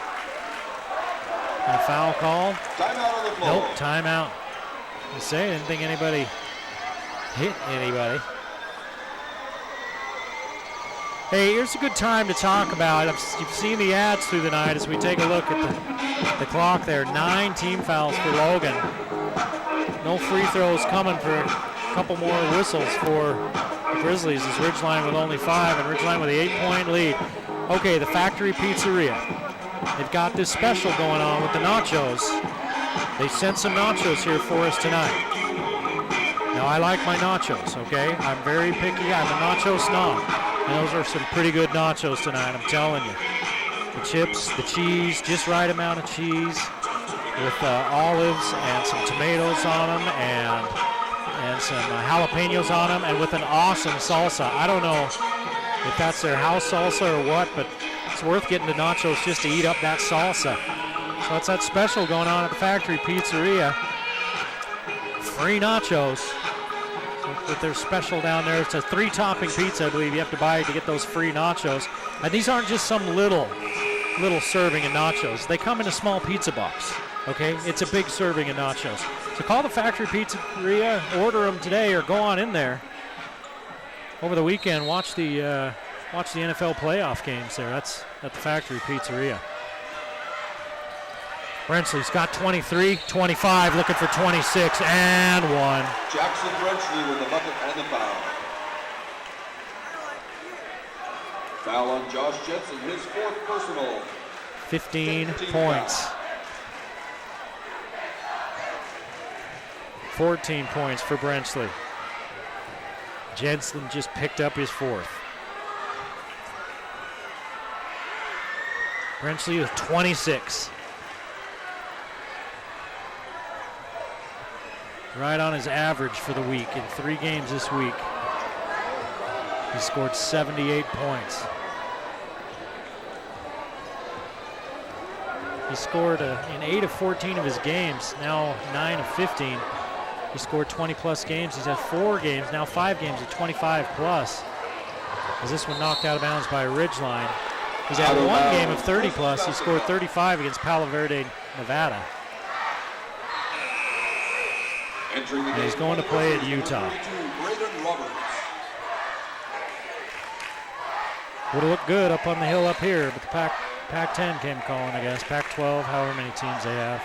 And a foul call. Timeout on the floor. Nope, timeout. I say, I didn't think anybody hit anybody. Hey, here's a good time to talk about. You've seen the ads through the night as we take a look at the clock there. 9 team fouls for Logan. No free throws coming for a couple more whistles for the Grizzlies as Ridgeline with only 5 and Ridgeline with the 8-point lead. Okay, the Factory Pizzeria. They've got this special going on with the nachos. They sent some nachos here for us tonight. Now, I like my nachos, okay? I'm very picky. I'm a nacho snob. And those are some pretty good nachos tonight, I'm telling you. The chips, the cheese, just right amount of cheese with olives and some tomatoes on them and some jalapenos on them and with an awesome salsa. I don't know if that's their house salsa or what, but it's worth getting the nachos just to eat up that salsa. So it's that special going on at the Factory Pizzeria. Free nachos with their special down there. It's a 3-topping pizza, I believe you have to buy to get those free nachos. And these aren't just some little serving of nachos. They come in a small pizza box, okay? It's a big serving of nachos. So call the Factory Pizzeria, order them today, or go on in there over the weekend. Watch the NFL playoff games there. That's at the Factory Pizzeria. Brenchley's got 23, 25, looking for 26, and 1. Jackson Brenchley with the bucket and the foul. Foul on Josh Jensen, his 4th personal. 15 points. 14 points for Brenchley. Jensen just picked up his 4th. Brenchley with 26. Right on his average for the week. In 3 games this week, he scored 78 points. He scored in 8 of 14 of his games, now 9 of 15. He scored 20-plus games. He's had 4 games, now 5 games at 25-plus. As this one knocked out of bounds by Ridgeline. He's had 1 game of 30-plus. He scored 35 against Palo Verde, Nevada. And he's going to play at Utah. Would have looked good up on the hill up here, but the Pac-10 came calling, I guess. Pac-12, however many teams they have.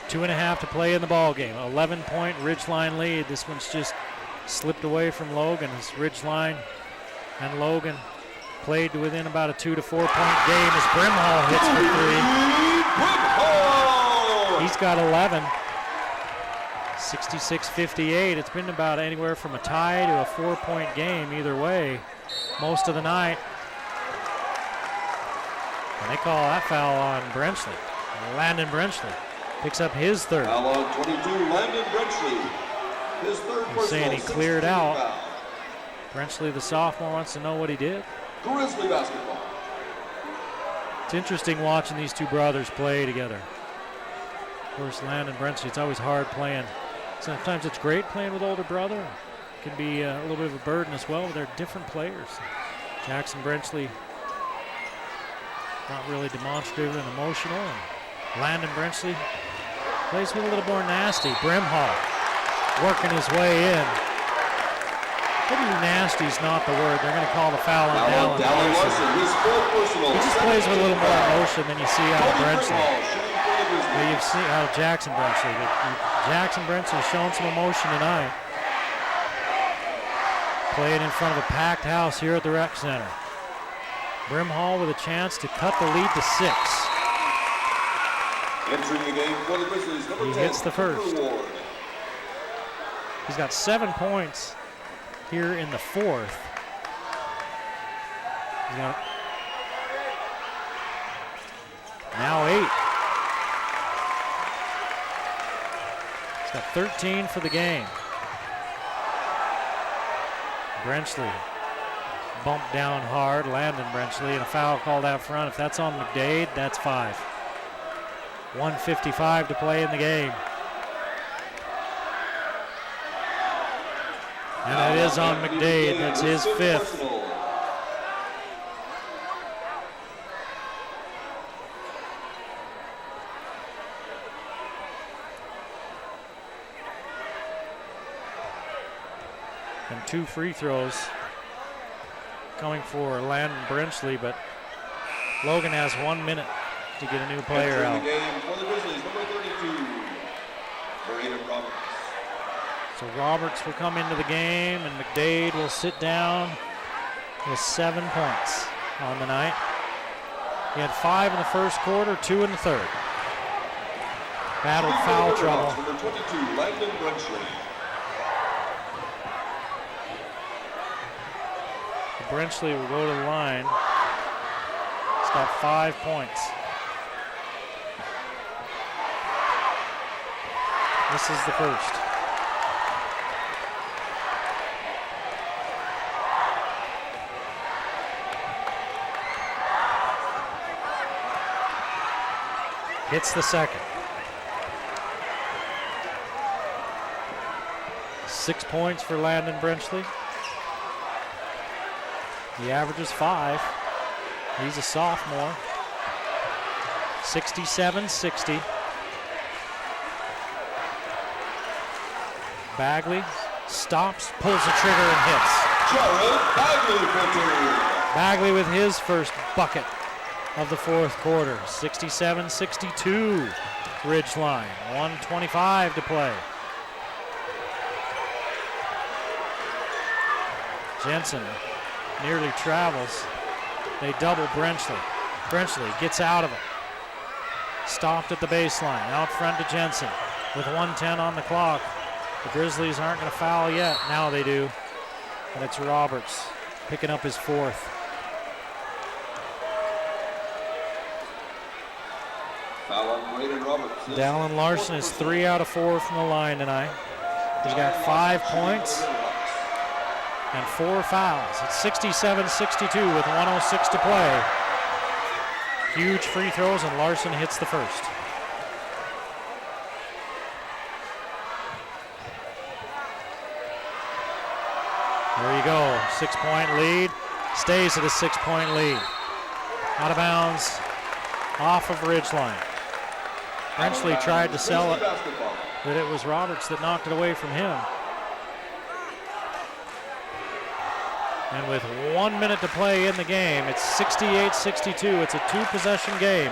Two and a half to play in the ball game. 11-point Ridgeline lead. This one's just slipped away from Logan as Ridgeline and Logan played to within about a 2 to 4 point game as Brimhall hits for 3. He's got 11. 66-58. It's been about anywhere from a tie to a 4-point game either way most of the night. And they call that foul on Brenchley. Landon Brenchley picks up his 3rd. Foul on 22, Landon Brenchley. His 3rd personal. Saying he cleared out. Brenchley, the sophomore, wants to know what he did. Grizzly basketball. It's interesting watching these 2 brothers play together. Of course, Landon Brenchley, it's always hard playing. Sometimes it's great playing with older brother. It can be a little bit of a burden as well. They're different players. Jackson Brenchley, not really demonstrative and emotional. And Landon Brenchley plays with a little more nasty. Brimhall working his way in. Maybe nasty is not the word. They're going to call the foul on Dallin Larson. He just plays with a little more emotion than you see out of Brenchley. You've seen out of Jackson Brenchley. Jackson Brenchley showing some emotion tonight. Playing in front of a packed house here at the Rec Center. Brimhall with a chance to cut the lead to 6. Entering the game for the Grizzlies, number 10, he hits the first. Ward. He's got 7 points here in the 4th. He's got now 8. He's got 13 for the game. Brenchley bumped down hard, Landon Brenchley, and a foul called out front. If that's on McDade, that's 5. 1:55 to play in the game. is on McDade. That's his 5th. And 2 free throws coming for Landon Brenchley, but Logan has 1 minute to get a new player out. The game for the Grizzlies, number 32, Braden Roberts. So Roberts will come into the game, and McDade will sit down with 7 points on the night. He had 5 in the first quarter, 2 in the third. Battled foul trouble. Number 22, Landon Brenchley. Brenchley will go to the line. He's got 5 points. This is the first. Hits the second. 6 points for Landon Brenchley. He averages 5. He's a sophomore. 67-60. Bagley stops, pulls the trigger, and hits. Jared Bagley for 2. Bagley with his first bucket of the fourth quarter. 67-62 Ridgeline. 1:25 to play. Jensen nearly travels. They double Brenchley. Brenchley gets out of it. Stopped at the baseline. Out front to Jensen with 1:10 on the clock. The Grizzlies aren't going to foul yet. Now they do. And it's Roberts picking up his 4th. Foul on Braden Roberts. Dallin Larson is 3 out of 4 from the line tonight. He's got 5 points and 4 fouls. It's 67-62 with 1:06 to play. Huge free throws, and Larson hits the first. There you go, 6-point lead. Stays at a 6-point lead. Out of bounds, off of Ridgeline. Brenchley tried to sell it, but it was Roberts that knocked it away from him. And with 1 minute to play in the game, it's 68-62. It's a 2-possession game.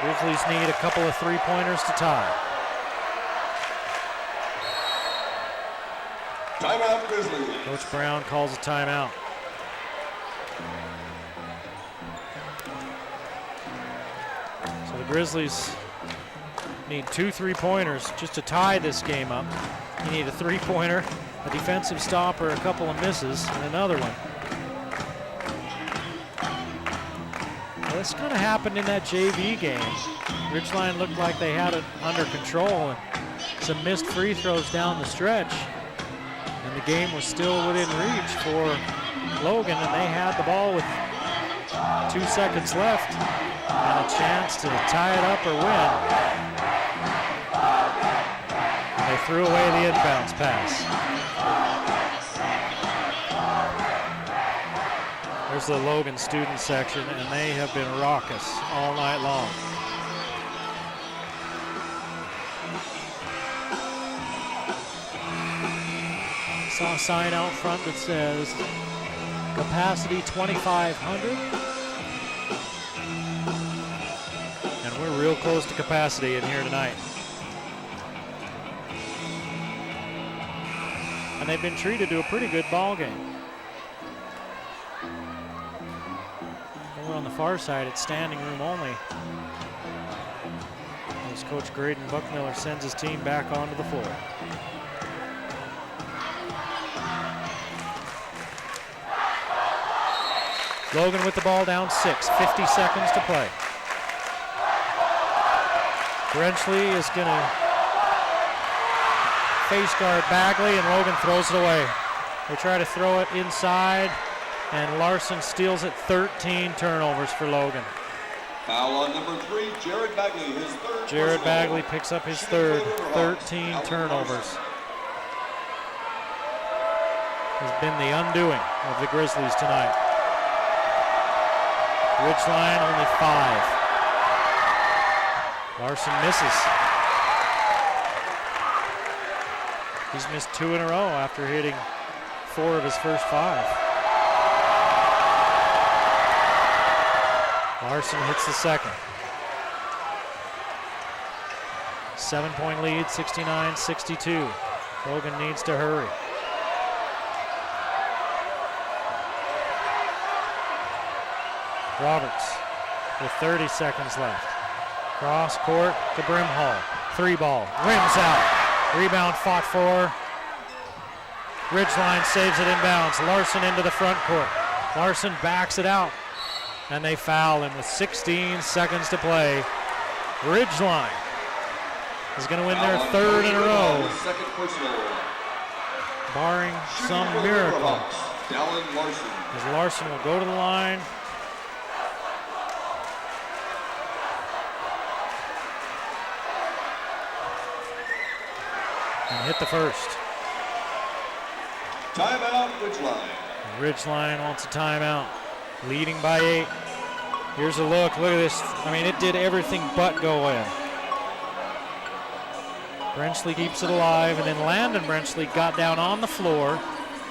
Grizzlies need a couple of 3-pointers to tie. Timeout, Grizzlies. Coach Brown calls a timeout. So the Grizzlies need 2 3-pointers just to tie this game up. You need a 3-pointer, a defensive stopper, a couple of misses, and another one. Well, this kind of happened in that JV game. Ridgeline looked like they had it under control, and some missed free throws down the stretch. And the game was still within reach for Logan, and they had the ball with 2 seconds left and a chance to tie it up or win. They threw away the inbounds pass. There's the Logan student section, and they have been raucous all night long. Saw a sign out front that says capacity 2,500. And we're real close to capacity in here tonight. And they've been treated to a pretty good ball game. Over on the far side, it's standing room only, as Coach Graydon Buckmiller sends his team back onto the floor. Logan with the ball down 6, 50 seconds to play. Brenchley is going to face guard Bagley, and Logan throws it away. They try to throw it inside, and Larson steals it. 13 turnovers for Logan. Foul on number 3, Jared Bagley, his 3rd. Jared Bagley picks up his 3rd. 13 turnovers. has been the undoing of the Grizzlies tonight. Ridgeline only 5. Larson misses. He's missed 2 in a row after hitting 4 of his first 5. Larson hits the second. 7-point lead, 69-62. Logan needs to hurry. Roberts with 30 seconds left. Cross court to Brimhall. 3 ball, rims out. Rebound fought for. Ridgeline saves it inbounds. Larson into the front court. Larson backs it out. And they foul him with 16 seconds to play. Ridgeline is going to win their 3rd in a row. Second personal. Barring some miracle. Dallin Larson. As Larson will go to the line. And hit the first. Timeout, Ridgeline. Ridgeline wants a timeout. Leading by 8. Here's a look. Look at this. I mean, it did everything but go in. Brenchley keeps it alive, and then Landon Brenchley got down on the floor,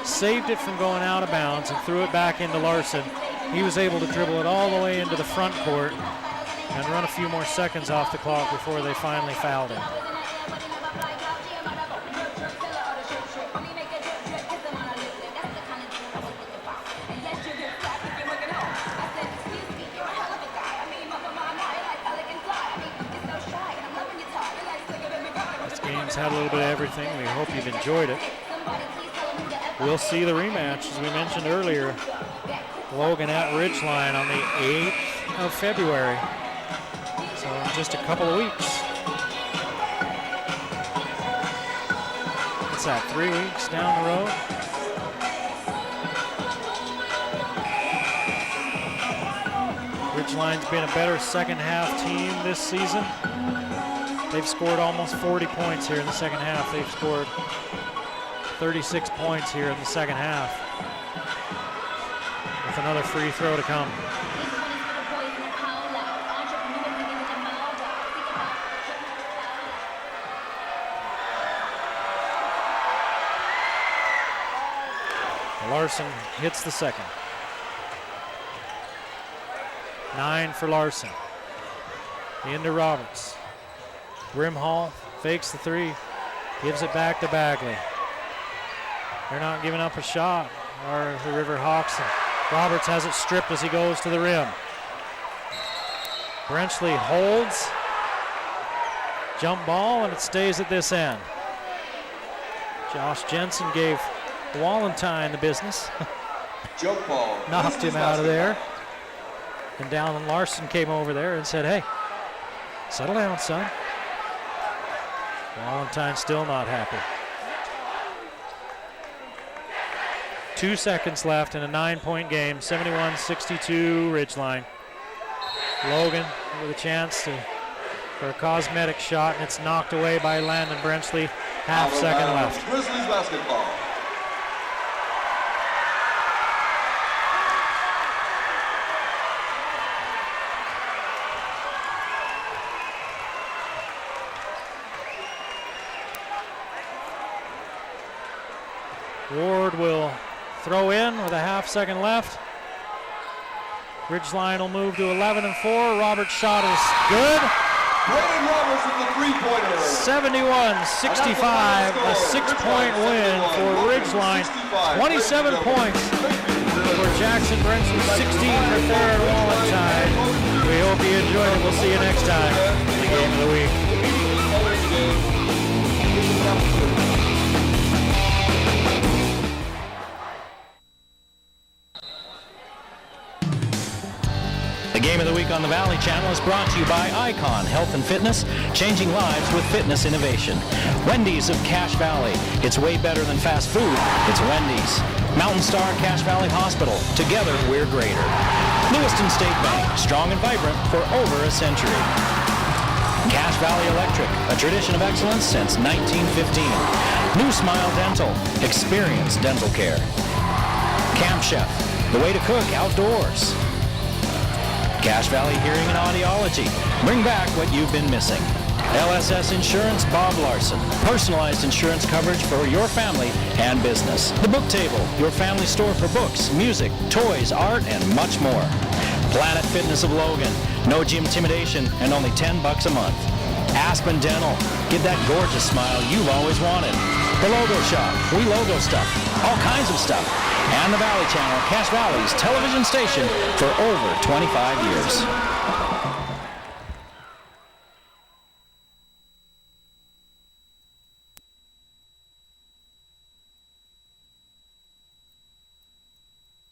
saved it from going out of bounds, and threw it back into Larson. He was able to dribble it all the way into the front court and run a few more seconds off the clock before they finally fouled him. Had a little bit of everything. We hope you've enjoyed it. We'll see the rematch, as we mentioned earlier. Logan at Ridgeline on the 8th of February. So in just a couple of weeks. What's that, 3 weeks down the road? Ridgeline's been a better second half team this season. They've scored almost 40 points here in the second half. They've scored 36 points here in the second half. With another free throw to come. Larson hits the second. 9 for Larson. Into Roberts. Brimhall fakes the 3, gives it back to Bagley. They're not giving up a shot, or the River Hawks. Roberts has it stripped as he goes to the rim. Brenchley holds. Jump ball, and it stays at this end. Josh Jensen gave Wallenstein the business. Jump ball. Knocked him out of there. And Dallin Larson came over there and said, "Hey, settle down, son." Wallenstein still not happy. 2 seconds left in a 9-point game. 71-62 Ridgeline. Logan with a chance for a cosmetic shot, and it's knocked away by Landon Brenchley. Half second left. Grizzlies basketball. Ward will throw in with a half second left. Ridgeline will move to 11-4. Robert's shot is good. Brandon Roberts with the three-pointer. 71-65, a 6-point win for Ridgeline. 27 points for Jackson Brenchley, 16 for Theron Wallenstein. We hope you enjoyed it. We'll see you next time in the Game of the Week. The Game of the Week on the Valley Channel is brought to you by Icon Health and Fitness, changing lives with fitness innovation. Wendy's of Cache Valley. It's way better than fast food. It's Wendy's. Mountain Star Cache Valley Hospital. Together, we're greater. Lewiston State Bank, strong and vibrant for over a century. Cache Valley Electric, a tradition of excellence since 1915. New Smile Dental, experience dental care. Camp Chef, the way to cook outdoors. Cache Valley Hearing and Audiology, bring back what you've been missing. LSS Insurance, Bob Larson, personalized insurance coverage for your family and business. The Book Table, your family store for books, music, toys, art, and much more. Planet Fitness of Logan, no gym intimidation and only $10 a month. Aspen Dental, get that gorgeous smile you've always wanted. The Logo Shop, we logo stuff, all kinds of stuff. And the Valley Channel, Cache Valley's television station for over 25 years.